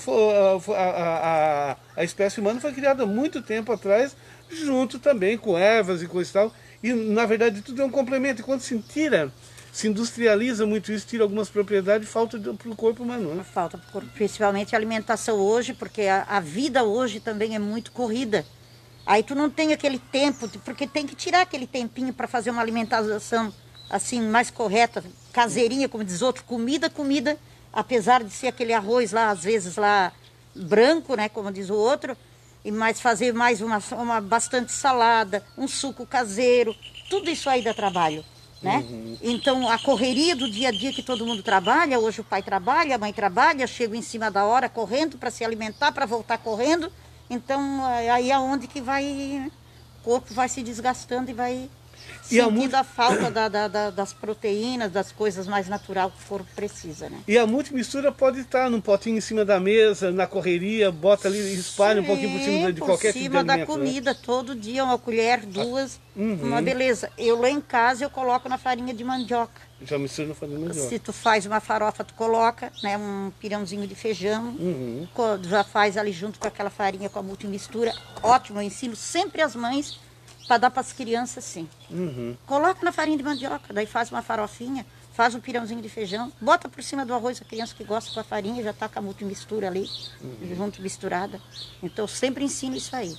A espécie humana foi criada há muito tempo atrás, junto também com ervas e coisa e tal. E, na verdade, tudo é um complemento. E quando se industrializa muito isso, tira algumas propriedades, falta para o corpo humano. Né? Falta para o corpo, principalmente a alimentação hoje, porque a vida hoje também é muito corrida. Aí tu não tem aquele tempo, porque tem que tirar aquele tempinho para fazer uma alimentação assim, mais correta, caseirinha, como diz outro, comida, apesar de ser aquele arroz lá, às vezes lá branco, né, como diz o outro, mas fazer mais bastante salada, um suco caseiro, tudo isso aí dá trabalho, né? Então a correria do dia a dia que todo mundo trabalha, hoje o pai trabalha, a mãe trabalha, chega em cima da hora correndo para se alimentar, para voltar correndo, então aí é onde que o corpo vai se desgastando e vai... sentindo a falta das proteínas, das coisas mais naturais que o corpo precisa, né? E a multimistura pode estar num potinho em cima da mesa, na correria, bota ali e espalha um pouquinho por cima de qualquer tipo de alimento. Por cima da comida, né? Todo dia uma colher, duas, uma beleza. Eu lá em casa eu coloco na farinha de mandioca. Já mistura na farinha de mandioca. Se tu faz uma farofa, tu coloca, né, um pirãozinho de feijão, já faz ali junto com aquela farinha com a multimistura. Ótimo, eu ensino sempre as mães para dar para as crianças, sim. Coloca na farinha de mandioca, daí faz uma farofinha, faz um pirãozinho de feijão, bota por cima do arroz, a criança que gosta com a farinha, já está com a multimistura ali, junto misturada. Então eu sempre ensino isso aí.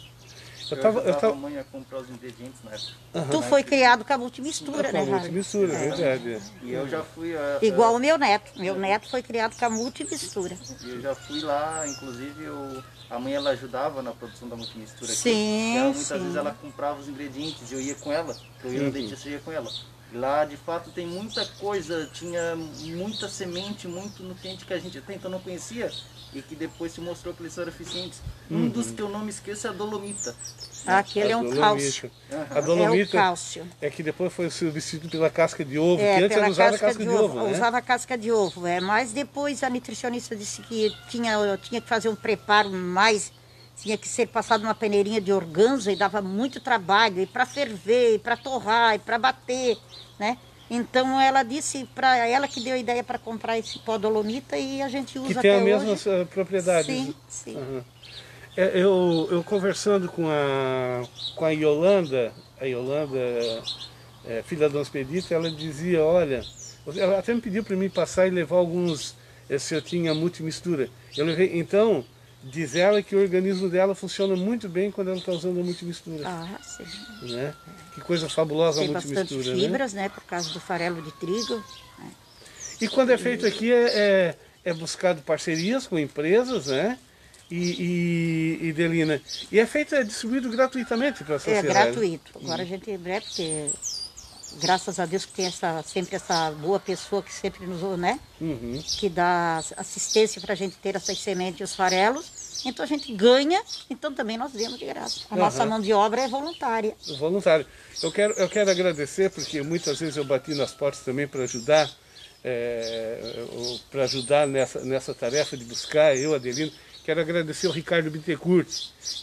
Eu tava a mãe a comprar os ingredientes na época. Tu foi criado com a multimistura, né, Harley? Com a multimistura, é verdade. E eu já fui... Igual o meu neto. Meu neto foi criado com a multimistura. E eu já fui lá, inclusive a mãe ela ajudava na produção da multimistura. Sim, e ela, muitas vezes ela comprava os ingredientes e eu ia com ela. Eu ia no dentista e ia com ela. E lá, de fato, tem muita coisa, tinha muita semente, muito nutriente que a gente até então não conhecia e que depois se mostrou que eles são eficientes. Um dos que eu não me esqueço é a dolomita. Aquele é um cálcio. A dolomita é o cálcio. É que depois foi substituído pela casca de ovo, que antes ela usava casca de ovo, né? Usava casca de ovo, mas depois a nutricionista disse que tinha que fazer um preparo mais, tinha que ser passado numa peneirinha de organza e dava muito trabalho, e para ferver, e para torrar, e para bater, né? Então ela disse para ela que deu a ideia para comprar esse pó dolomita e a gente usa até hoje. Que tem as mesmas propriedades. Sim, sim. Eu conversando com a Yolanda, filha da Dona Expedita, ela dizia, olha, ela até me pediu para mim passar e levar alguns, se eu tinha multimistura. Eu levei, então, diz ela que o organismo dela funciona muito bem quando ela está usando a multimistura. Ah, sim. Né? Que coisa fabulosa a tem multimistura. Tem bastante fibras, né? Por causa do farelo de trigo. Né? E quando é feito aqui, é buscado parcerias com empresas, né? E Delina, e é feito, é distribuído gratuitamente para a sociedade? É gratuito. Agora a gente porque graças a Deus que tem sempre essa boa pessoa que sempre nos, né? Que dá assistência para a gente ter essas sementes e os farelos. Então a gente ganha, então também nós demos de graça. A nossa mão de obra é voluntária. Voluntário. Eu quero agradecer, porque muitas vezes eu bati nas portas também para ajudar, nessa tarefa de buscar, eu, Adelino. Quero agradecer ao Ricardo Bittencourt,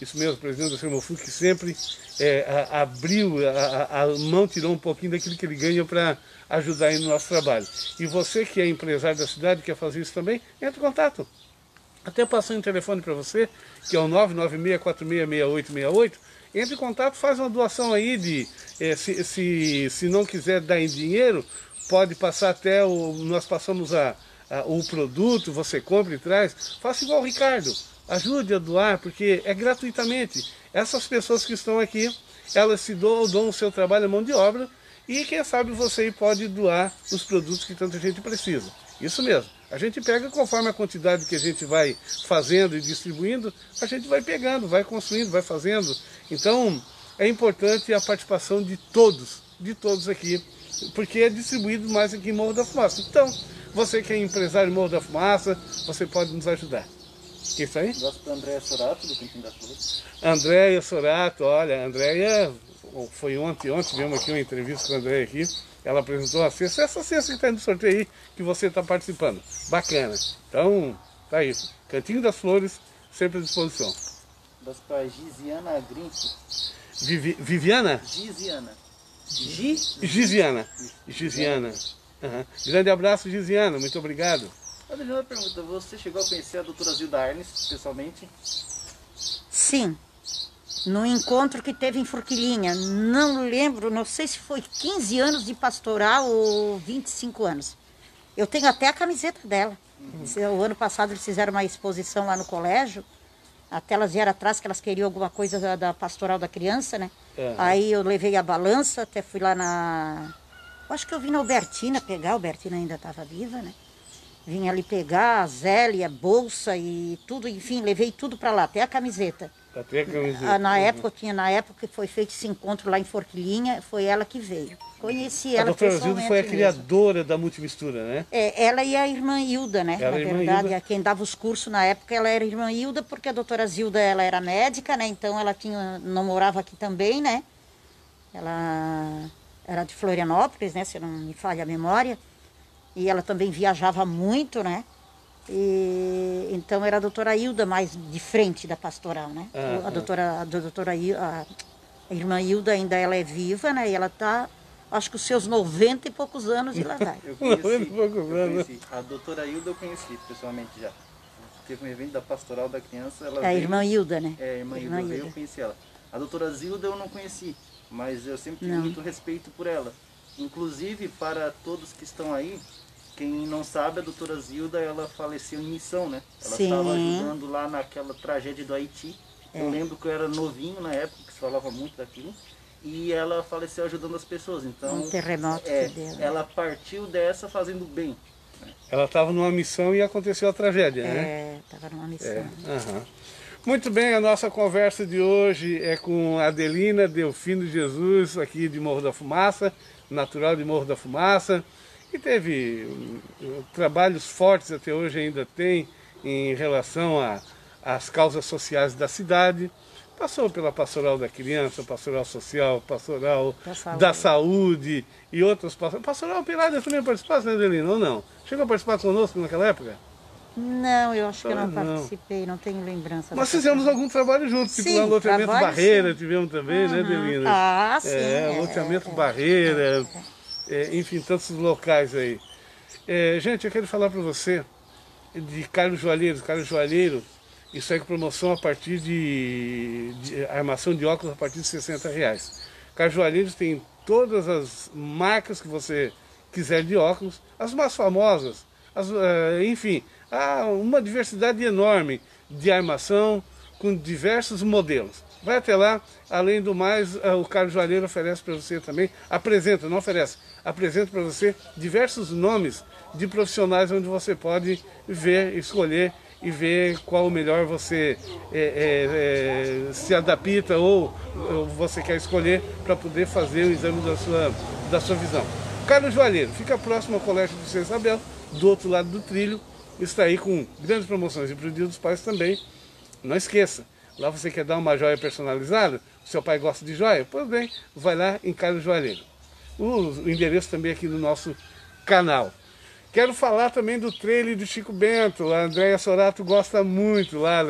isso mesmo, presidente da Sermoful, que sempre abriu a mão, tirou um pouquinho daquilo que ele ganha para ajudar aí no nosso trabalho. E você que é empresário da cidade, quer fazer isso também, entre em contato. Até passei um telefone para você, que é o 996466868, entre em contato, faz uma doação aí se não quiser dar em dinheiro, pode passar até nós passamos o produto, você compra e traz. Faça igual o Ricardo, ajude a doar, porque é gratuitamente. Essas pessoas que estão aqui, elas se dão o seu trabalho, a mão de obra, e quem sabe você pode doar os produtos que tanta gente precisa. Isso mesmo. A gente pega conforme a quantidade que a gente vai fazendo e distribuindo, a gente vai pegando, vai construindo, vai fazendo. Então, é importante a participação de todos aqui, porque é distribuído mais aqui em Morro da Fumaça. Então, você que é empresário em Morro da Fumaça, você pode nos ajudar. Que isso aí? Gosto da Andréia Sorato, do Cantinho das Flores. Andréia Sorato, olha, a Andréia, foi ontem tivemos aqui uma entrevista com a Andréia aqui. Ela apresentou a cesta, essa cesta que está no sorteio aí, que você está participando. Bacana. Então, tá isso. Cantinho das Flores, sempre à disposição. Das para Gisiana Grinch. Viviana? Gisiana. Gisiana. Uhum. Grande abraço, Gisiana. Muito obrigado. Olha, uma pergunta. Você chegou a conhecer a doutora Zilda Arnes, pessoalmente? Sim. No encontro que teve em Forquilinha, não lembro, não sei se foi 15 anos de pastoral ou 25 anos. Eu tenho até a camiseta dela. O ano passado eles fizeram uma exposição lá no colégio, até elas vieram atrás que elas queriam alguma coisa da pastoral da criança, né? Aí eu levei a balança, até fui lá acho que eu vim na Albertina pegar, a Albertina ainda estava viva, né? Vim ali pegar a Zélia, a bolsa e tudo, enfim, levei tudo para lá, até a camiseta. Até a camiseta. Na época que foi feito esse encontro lá em Forquilinha, foi ela que veio. Conheci ela pessoalmente. A doutora Zilda foi a mesmo. criadora da multimistura, né? Ela e a irmã Hilda, né? Ela Na verdade, quem dava os cursos na época, ela era a irmã Hilda, porque a doutora Zilda, ela era médica, né? Então ela não morava aqui também, né? Ela era de Florianópolis, né? Se não me falha a memória. E ela também viajava muito, né? Então era a doutora Hilda mais de frente da pastoral, né? A irmã Hilda ainda ela é viva, né? E ela tá, acho que os seus 90 e poucos anos e lá vai. Eu conheci. A doutora Hilda eu conheci pessoalmente já. Teve um evento da pastoral da criança. Ela a irmã Hilda, né? A irmã Hilda veio, eu conheci ela. A doutora Zilda eu não conheci, mas eu sempre tive muito respeito por ela. Inclusive, para todos que estão aí, quem não sabe, a doutora Zilda, ela faleceu em missão, né? Ela estava ajudando lá naquela tragédia do Haiti. Eu lembro que eu era novinho na época, que se falava muito daquilo. E ela faleceu ajudando as pessoas. Então, um terremoto que deu. Ela partiu dessa fazendo bem. Né? Ela estava numa missão e aconteceu a tragédia, né? Estava numa missão. Muito bem, a nossa conversa de hoje é com a Adelina Delfino Jesus, aqui de Morro da Fumaça, natural de Morro da Fumaça. E teve trabalhos fortes, até hoje ainda tem, em relação às causas sociais da cidade. Passou pela pastoral da criança, pastoral social, pastoral da saúde e outras pastorais. Pastoral Pelada também participasse, né, Adelina, ou não? Chegou a participar conosco naquela época? Não, eu acho que eu não participei, não tenho lembrança. Nós fizemos algum trabalho juntos, tipo o loteamento Barreira, tivemos também, né, Adelina? Sim. Loteamento Barreira... enfim, tantos locais aí. Gente, eu quero falar para você de Carlos Joalheiro. Carlos Joalheiro, isso aí com promoção a partir de armação de óculos a partir de R$60. Carlos Joalheiro tem todas as marcas que você quiser de óculos, as mais famosas, enfim, há uma diversidade enorme de armação com diversos modelos. Vai até lá, além do mais, o Carlos Joalheiro oferece para você também, apresenta para você diversos nomes de profissionais onde você pode ver, escolher e ver qual o melhor você se adapta ou você quer escolher para poder fazer o exame da sua visão. Carlos Joalheiro, fica próximo ao Colégio do São Isabel, do outro lado do trilho, está aí com grandes promoções e para o Dia dos Pais também. Não esqueça. Lá você quer dar uma joia personalizada? O seu pai gosta de joia? Pois bem, vai lá em Carlos Joalheiro. O endereço também aqui no nosso canal. Quero falar também do trailer do Chico Bento. A Andréia Sorato gosta muito lá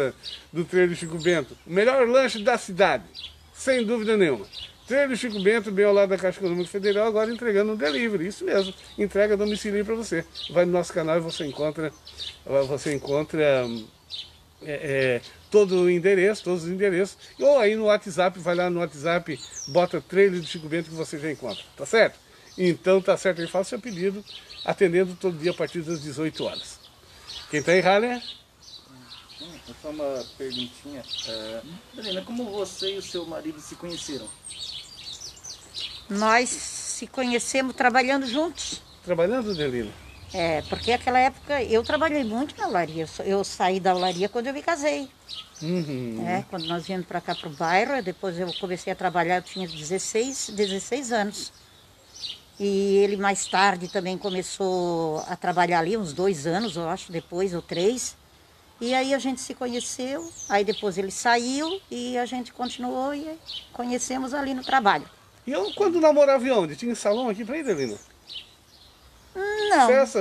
do trailer do Chico Bento. O melhor lanche da cidade, sem dúvida nenhuma. Trailer do Chico Bento, bem ao lado da Caixa Econômica Federal, agora entregando um delivery. Isso mesmo, entrega a domicílio para você. Vai no nosso canal e você encontra todo o endereço, todos os endereços, ou aí no WhatsApp, vai lá no WhatsApp, bota trailer do Chico Bento que você já encontra, tá certo? Então tá certo, ele faz seu pedido, atendendo todo dia a partir das 18 horas. Quem tá aí, Haller? Só uma perguntinha. Adelina, como você e o seu marido se conheceram? Nós se conhecemos trabalhando juntos. Trabalhando, Adelina? Porque naquela época eu trabalhei muito na olaria. Eu saí da olaria quando eu me casei. Quando nós viemos para cá, para o bairro, depois eu comecei a trabalhar, eu tinha 16 anos. E ele mais tarde também começou a trabalhar ali, uns 2 anos, eu acho, depois, ou 3. E aí a gente se conheceu, aí depois ele saiu e a gente continuou e conhecemos ali no trabalho. E eu, quando namorava onde? Tinha um salão aqui para ir, Adelina? Não. Festa?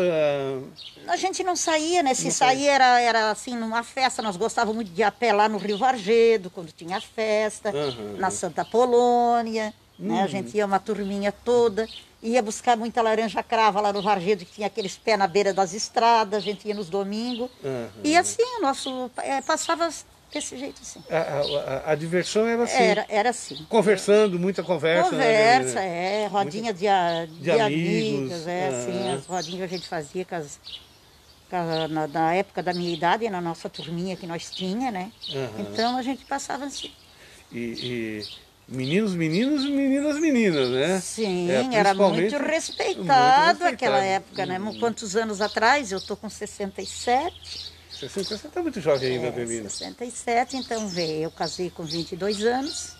A gente não saía, né? Se saía era assim, numa festa. Nós gostávamos muito de ir a pé lá no Rio Vargedo, quando tinha festa, na Santa Polônia, né? A gente ia uma turminha toda, ia buscar muita laranja crava lá no Vargedo, que tinha aqueles pés na beira das estradas, a gente ia nos domingos. E assim, o nosso passava desse jeito assim. A diversão era assim? Era assim. Conversando, muita conversa. Conversa, né? Rodinha de amigos, assim, as rodinhas a gente fazia na época da minha idade, na nossa turminha que nós tinha, né? Então a gente passava assim. E meninos, meninos e meninas, meninas, né? Sim, era muito respeitado aquela época, né? Quantos anos atrás? Eu tô com 67. 67 está muito jovem ainda, Adelina. 67, então eu casei com 22 anos,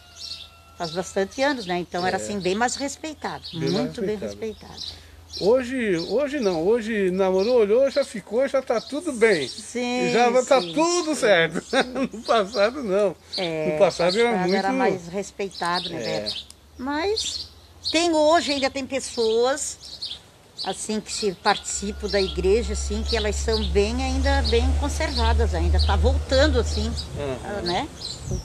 faz bastante anos, né? Então era assim, bem mais respeitado, muito bem respeitado. Hoje não, hoje namorou, olhou, já ficou, já está tudo bem. Sim, já está tudo certo. No passado não. No passado era muito... era mais respeitado, né, Beto? Mas hoje ainda tem pessoas assim que se participam da igreja, assim, que elas são ainda bem conservadas, ainda está voltando assim, né?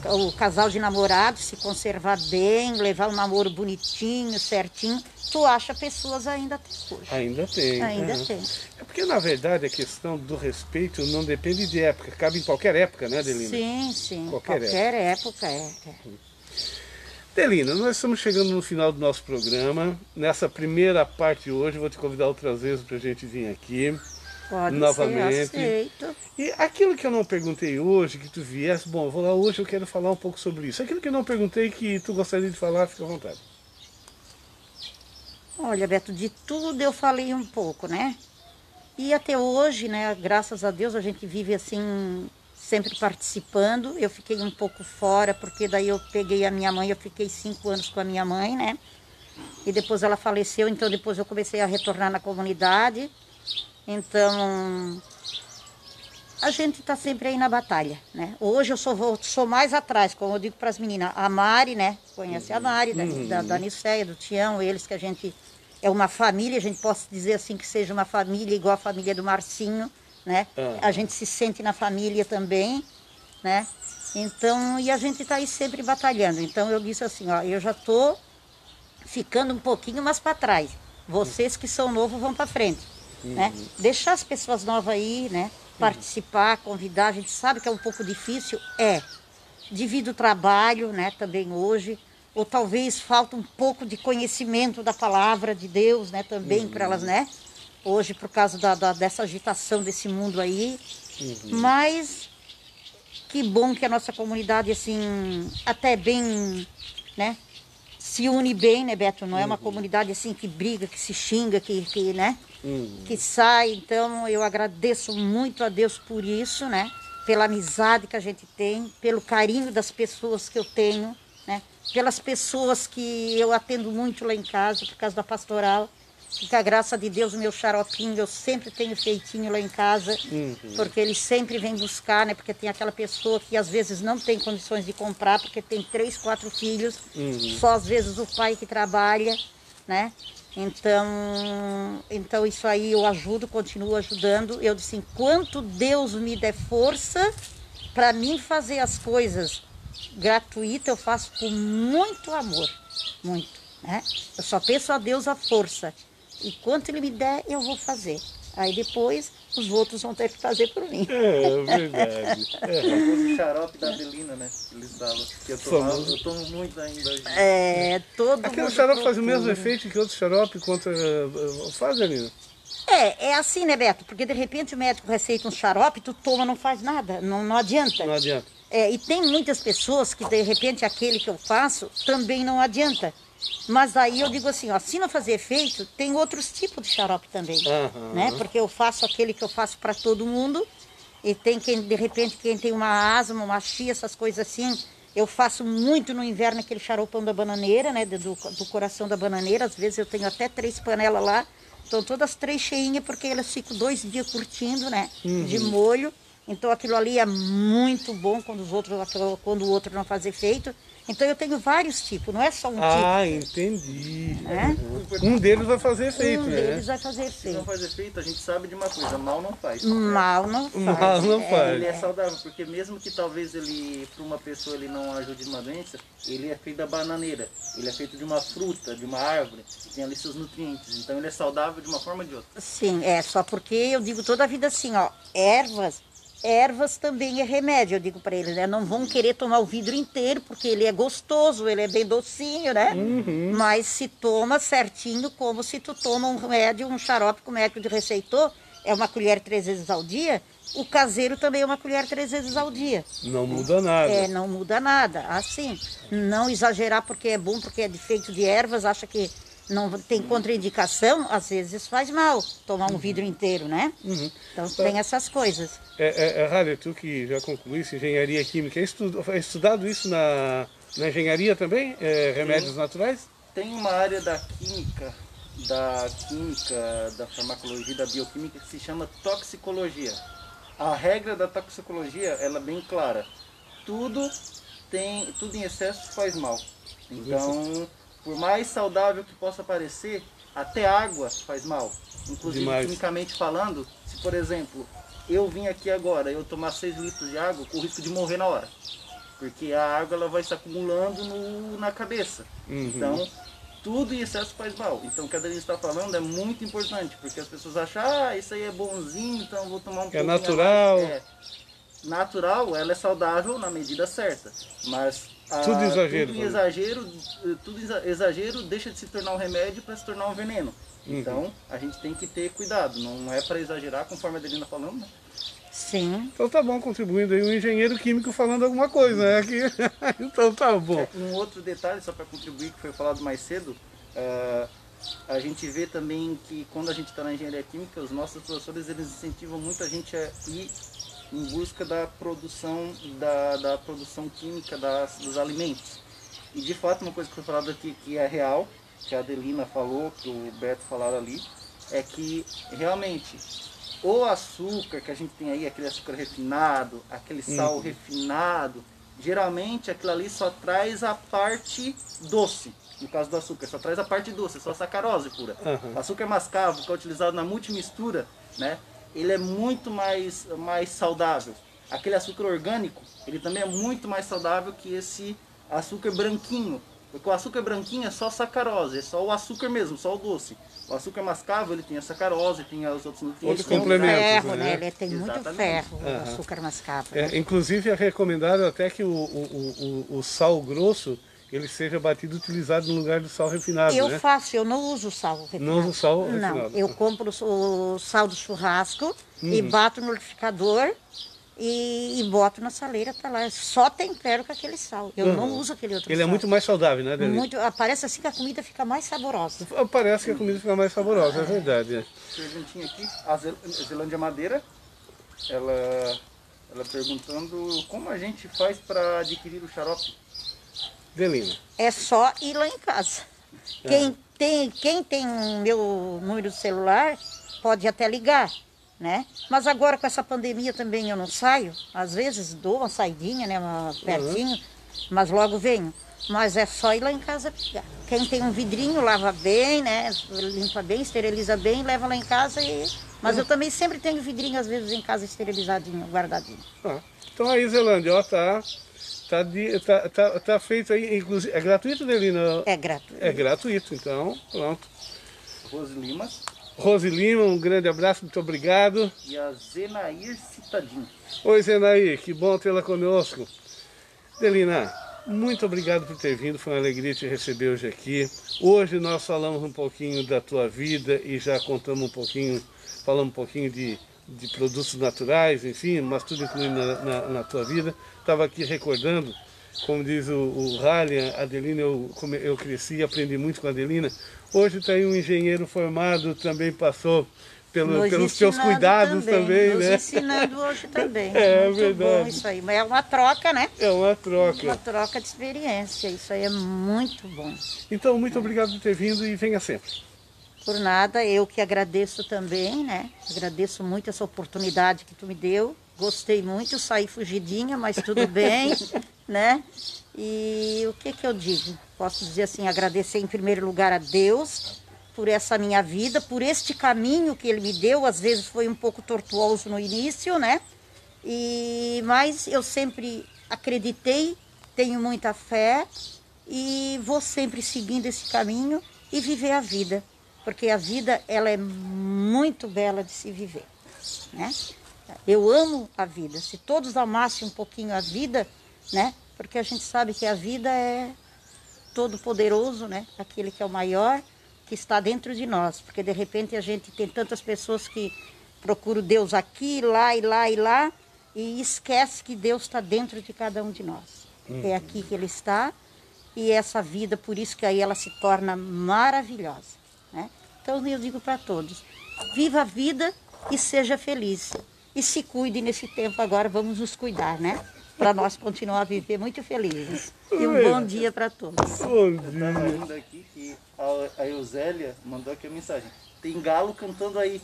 O casal de namorados se conservar bem, levar um namoro bonitinho, certinho, tu acha pessoas ainda até hoje. Ainda tem. Ainda tem. É porque na verdade a questão do respeito não depende de época, cabe em qualquer época, né, Adelina? Sim, qualquer época. Adelina, nós estamos chegando no final do nosso programa. Nessa primeira parte de hoje, vou te convidar outras vezes para a gente vir aqui. Pode novamente. Ser, aceito. E aquilo que eu não perguntei hoje, que tu viesse, bom, eu vou lá hoje, eu quero falar um pouco sobre isso. Aquilo que eu não perguntei que tu gostaria de falar, fica à vontade. Olha, Beto, de tudo eu falei um pouco, né? E até hoje, né, graças a Deus, a gente vive assim, sempre participando. Eu fiquei um pouco fora, porque daí eu peguei a minha mãe, eu fiquei 5 anos com a minha mãe, né? E depois ela faleceu, então depois eu comecei a retornar na comunidade. Então, a gente está sempre aí na batalha, né? Hoje eu sou mais atrás, como eu digo para as meninas. A Mari, né? Conhece a Mari, da Niceia, do Tião, eles que a gente... É uma família, a gente pode dizer assim que seja uma família igual a família do Marcinho, né? A gente se sente na família também, né? Então, e a gente está aí sempre batalhando. Então eu disse assim, ó, eu já estou ficando um pouquinho mais para trás. Vocês que são novos vão para frente, né? Deixar as pessoas novas aí, né? Participar, convidar, a gente sabe que é um pouco difícil, devido ao trabalho, né? Também hoje, ou talvez falta um pouco de conhecimento da palavra de Deus, né? Também para elas, né? Hoje, por causa dessa agitação desse mundo aí. Mas que bom que a nossa comunidade, assim, até bem, né? Se une bem, né, Beto? Não é uma comunidade assim que briga, que se xinga, né? Que sai. Então, eu agradeço muito a Deus por isso, né? Pela amizade que a gente tem, pelo carinho das pessoas que eu tenho, né? Pelas pessoas que eu atendo muito lá em casa, por causa da pastoral. E com a graça de Deus, o meu xaropinho, eu sempre tenho feitinho lá em casa, porque ele sempre vem buscar, né? Porque tem aquela pessoa que às vezes não tem condições de comprar, porque tem 3, 4 filhos, só às vezes o pai que trabalha, né? Então isso aí eu ajudo, continuo ajudando. Eu disse, enquanto Deus me der força para mim fazer as coisas gratuitas, eu faço com muito amor, muito, né? Eu só peço a Deus a força. E quanto Ele me der, eu vou fazer. Aí depois os outros vão ter que fazer por mim. É verdade. O xarope da Adelina, né? Eles falam. Que eu tomo muito ainda hoje. Todo Aquele mundo xarope faz o procura. mesmo efeito que outro xarope contra... Faz, Adelina? É assim, né, Beto? Porque de repente o médico receita um xarope, tu toma, não faz nada, não adianta. Não adianta. E tem muitas pessoas que de repente aquele que eu faço também não adianta. Mas aí eu digo assim, ó, se não fazer efeito, tem outros tipos de xarope também, né? Porque eu faço aquele que eu faço para todo mundo e tem quem, de repente, quem tem uma asma, uma chia, essas coisas assim. Eu faço muito no inverno aquele xaropão da bananeira, né? Do coração da bananeira. Às vezes eu tenho até 3 panelas lá. Estão todas 3 cheinhas porque elas ficam 2 dias curtindo, né? De molho. Então aquilo ali é muito bom quando o outro não faz efeito. Então eu tenho vários tipos, não é só um tipo. Ah, entendi. Um deles vai fazer efeito, Um né? deles vai fazer Se não efeito. faz efeito, a gente sabe de uma coisa, mal não faz. Mal não faz. Mal não faz. Ele é saudável, porque mesmo que talvez ele, para uma pessoa, ele não ajude numa doença, ele é feito da bananeira. Ele é feito de uma fruta, de uma árvore, que tem ali seus nutrientes. Então ele é saudável de uma forma ou de outra. Sim, só porque eu digo toda a vida assim, ó, ervas também é remédio, eu digo para eles, né? Não vão querer tomar o vidro inteiro, porque ele é gostoso, ele é bem docinho, né? Mas se toma certinho, como se tu toma um remédio, um xarope que o médico te receitou, é uma colher 3 vezes ao dia, o caseiro também é uma colher 3 vezes ao dia. Não muda nada. Não muda nada, assim, não exagerar porque é bom, porque é feito de ervas, acha que não tem contraindicação, às vezes faz mal tomar um vidro inteiro, né? Então tem essas coisas. Rália, tu que já concluísse engenharia química, é estudado isso na engenharia também? Remédios naturais? Tem uma área da química, da farmacologia, da bioquímica que se chama toxicologia. A regra da toxicologia, ela é bem clara. Tudo em excesso faz mal. Então, por mais saudável que possa parecer, até água faz mal. Inclusive, quimicamente falando, se por exemplo, eu vim aqui agora, eu tomar 6 litros de água, com o risco de morrer na hora. Porque a água ela vai se acumulando na cabeça. Então, tudo em excesso faz mal. Então, o que a Adelina está falando é muito importante, porque as pessoas acham, isso aí é bonzinho, então eu vou tomar um pouquinho. É natural. Natural, ela é saudável na medida certa. Mas tudo exagero deixa de se tornar um remédio para se tornar um veneno. Então, a gente tem que ter cuidado. Não é para exagerar, conforme a Adelina falando, né? Sim. Então tá bom, contribuindo aí um engenheiro químico falando alguma coisa, né? Então tá bom. Um outro detalhe, só para contribuir, que foi falado mais cedo, a gente vê também que quando a gente está na engenharia química, os nossos professores eles incentivam muito a gente a ir em busca da produção, da produção química dos alimentos. E de fato uma coisa que foi falada aqui que é real, que a Adelina falou, que o Beto falaram ali, é que realmente o açúcar que a gente tem aí, aquele açúcar refinado, aquele sal refinado, geralmente aquilo ali só traz a parte doce. No caso do açúcar, só traz a parte doce, só a sacarose pura. O açúcar mascavo, que é utilizado na multimistura, né? Ele é muito mais saudável. Aquele açúcar orgânico, ele também é muito mais saudável que esse açúcar branquinho. Porque o açúcar branquinho é só sacarose, é só o açúcar mesmo, só o doce. O açúcar mascavo, ele tem a sacarose, tem os outros nutrientes. Outros complementos, ferro, né? Ele tem muito ferro, o açúcar mascavo. Inclusive é recomendado até que o sal grosso ele seja batido e utilizado no lugar do sal refinado, Eu né? faço, eu não uso sal refinado. Não uso sal refinado? Não, eu compro o sal do churrasco e bato no liquidificador e boto na saleira, tá lá. Só tempero com aquele sal. Eu não uso aquele outro sal. Ele é muito mais saudável, né, Adelina? Parece assim que a comida fica mais saborosa. Parece que a comida fica mais saborosa, é verdade. Perguntinha aqui, a Zelândia Madeira, ela perguntando como a gente faz para adquirir o xarope. Adelina. É só ir lá em casa. Quem tem o meu número de celular pode até ligar, né? Mas agora com essa pandemia também eu não saio. Às vezes dou uma saidinha, né? Pertinho, mas logo venho. Mas é só ir lá em casa pegar. Quem tem um vidrinho lava bem, né? Limpa bem, esteriliza bem, leva lá em casa e... Mas eu também sempre tenho vidrinho, às vezes, em casa esterilizadinho, guardadinho. Então aí, Zelândia, ó, tá feito aí, inclusive, é gratuito, Adelina? É gratuito. É gratuito, então, pronto. Rose Limas. Rose Lima, um grande abraço, muito obrigado. E a Zenair Citadinho. Oi, Zenair, que bom tê-la conosco. Adelina, muito obrigado por ter vindo, foi uma alegria te receber hoje aqui. Hoje nós falamos um pouquinho da tua vida e já contamos falamos um pouquinho de produtos naturais, enfim, mas tudo incluindo na tua vida. Estava aqui recordando, como diz o Rallian, Adelina, eu cresci e aprendi muito com a Adelina. Hoje está aí um engenheiro formado, também passou pelos teus cuidados também, nos né? ensinando hoje também. É muito verdade. bom isso aí. Mas é uma troca, né? É uma troca. Uma troca de experiência. Isso aí é muito bom. Então, muito obrigado por ter vindo e venha sempre. Por nada, eu que agradeço também, né? Agradeço muito essa oportunidade que tu me deu. Gostei muito, saí fugidinha, mas tudo bem, né? E o que eu digo? Posso dizer assim, agradecer em primeiro lugar a Deus por essa minha vida, por este caminho que Ele me deu. Às vezes foi um pouco tortuoso no início, né? Mas eu sempre acreditei, tenho muita fé e vou sempre seguindo esse caminho e viver a vida. Porque a vida, ela é muito bela de se viver, né? Eu amo a vida. Se todos amassem um pouquinho a vida, né? Porque a gente sabe que a vida é todo poderoso, né? Aquele que é o maior, que está dentro de nós. Porque de repente a gente tem tantas pessoas que procuram Deus aqui, lá e lá e lá, e esquece que Deus está dentro de cada um de nós. É aqui que Ele está, e essa vida, por isso que aí ela se torna maravilhosa, né? Então eu digo para todos, viva a vida e seja feliz. E se cuide nesse tempo agora, vamos nos cuidar, né? Para nós continuar a viver muito felizes. E um bom dia para todos. Bom Eu estava vendo aqui que a Eusélia mandou aqui a mensagem. Tem galo cantando aí.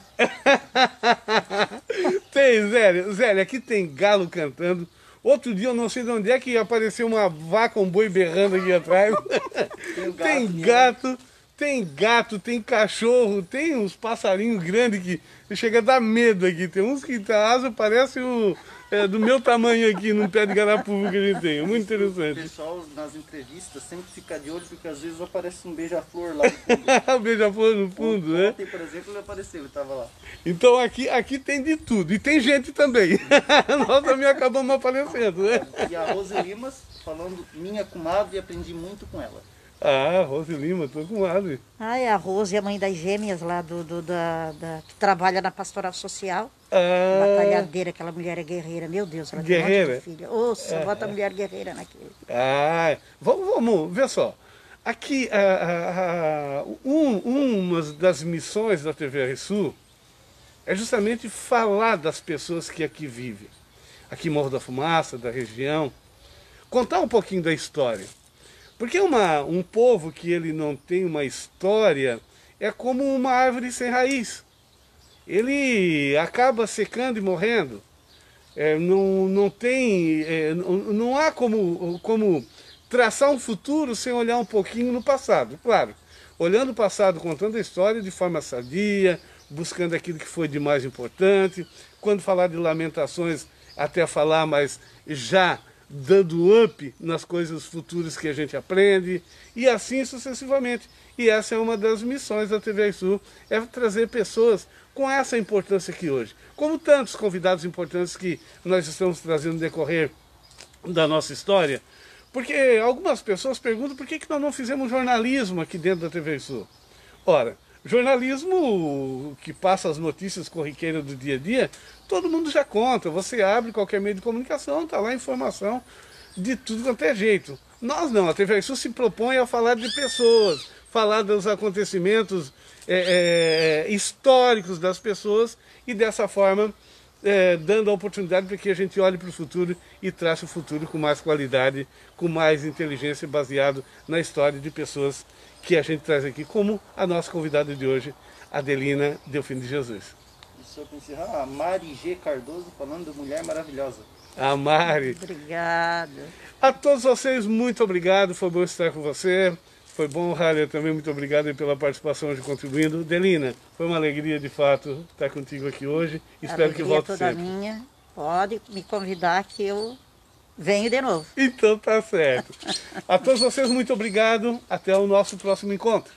Tem, Zélia, aqui tem galo cantando. Outro dia eu não sei de onde é que apareceu uma vaca, um boi berrando aqui atrás. Tem gato, tem cachorro, tem uns passarinhos grandes que chega a dar medo aqui. Tem uns que a asa parece do meu tamanho aqui, num pé de garapuva que a gente tem. É muito interessante. O pessoal nas entrevistas sempre fica de olho porque às vezes aparece um beija-flor lá no fundo. O beija-flor no fundo, né? Ontem, por exemplo, ele apareceu, ele estava lá. Então aqui tem de tudo. E tem gente também. Nós também acabamos aparecendo, né? E a Rose Limas falando, minha comadre, e aprendi muito com ela. Ah, Rose Lima, tô com madre. Ai, a Rose é a mãe das gêmeas lá que trabalha na pastoral social. Ah, Batalhadeira, aquela mulher é guerreira. Meu Deus, ela guerreira? tem um monte de filha. Ouça, bota a mulher guerreira naquele. Ah, vamos ver só. Aqui, uma das missões da TVR Sul é justamente falar das pessoas que aqui vivem. Aqui em Morro da Fumaça, da região. Contar um pouquinho da história. Porque um povo que ele não tem uma história é como uma árvore sem raiz. Ele acaba secando e morrendo. Não há como traçar um futuro sem olhar um pouquinho no passado. Claro, olhando o passado, contando a história de forma sadia, buscando aquilo que foi de mais importante. Quando falar de lamentações, até falar, mas já dando up nas coisas futuras que a gente aprende, e assim sucessivamente. E essa é uma das missões da TV Sul, é trazer pessoas com essa importância aqui hoje. Como tantos convidados importantes que nós estamos trazendo no decorrer da nossa história, porque algumas pessoas perguntam por que nós não fizemos jornalismo aqui dentro da TV Sul. Ora, jornalismo que passa as notícias corriqueiras do dia a dia, todo mundo já conta. Você abre qualquer meio de comunicação, está lá a informação de tudo quanto é jeito. Nós não, a TV Sul se propõe a falar de pessoas, falar dos acontecimentos históricos das pessoas e dessa forma dando a oportunidade para que a gente olhe para o futuro e trace o futuro com mais qualidade, com mais inteligência, baseado na história de pessoas que a gente traz aqui, como a nossa convidada de hoje, Adelina Delfino de Jesus. E só para encerrar, a Mari G. Cardoso falando Mulher Maravilhosa. A Mari. Obrigada. A todos vocês, muito obrigado, foi bom estar com você. Foi bom, Rália, também muito obrigado pela participação hoje contribuindo. Adelina, foi uma alegria de fato estar contigo aqui hoje. Espero que volte sempre. Toda minha. Pode me convidar que eu venho de novo. Então tá certo. A todos vocês, muito obrigado. Até o nosso próximo encontro.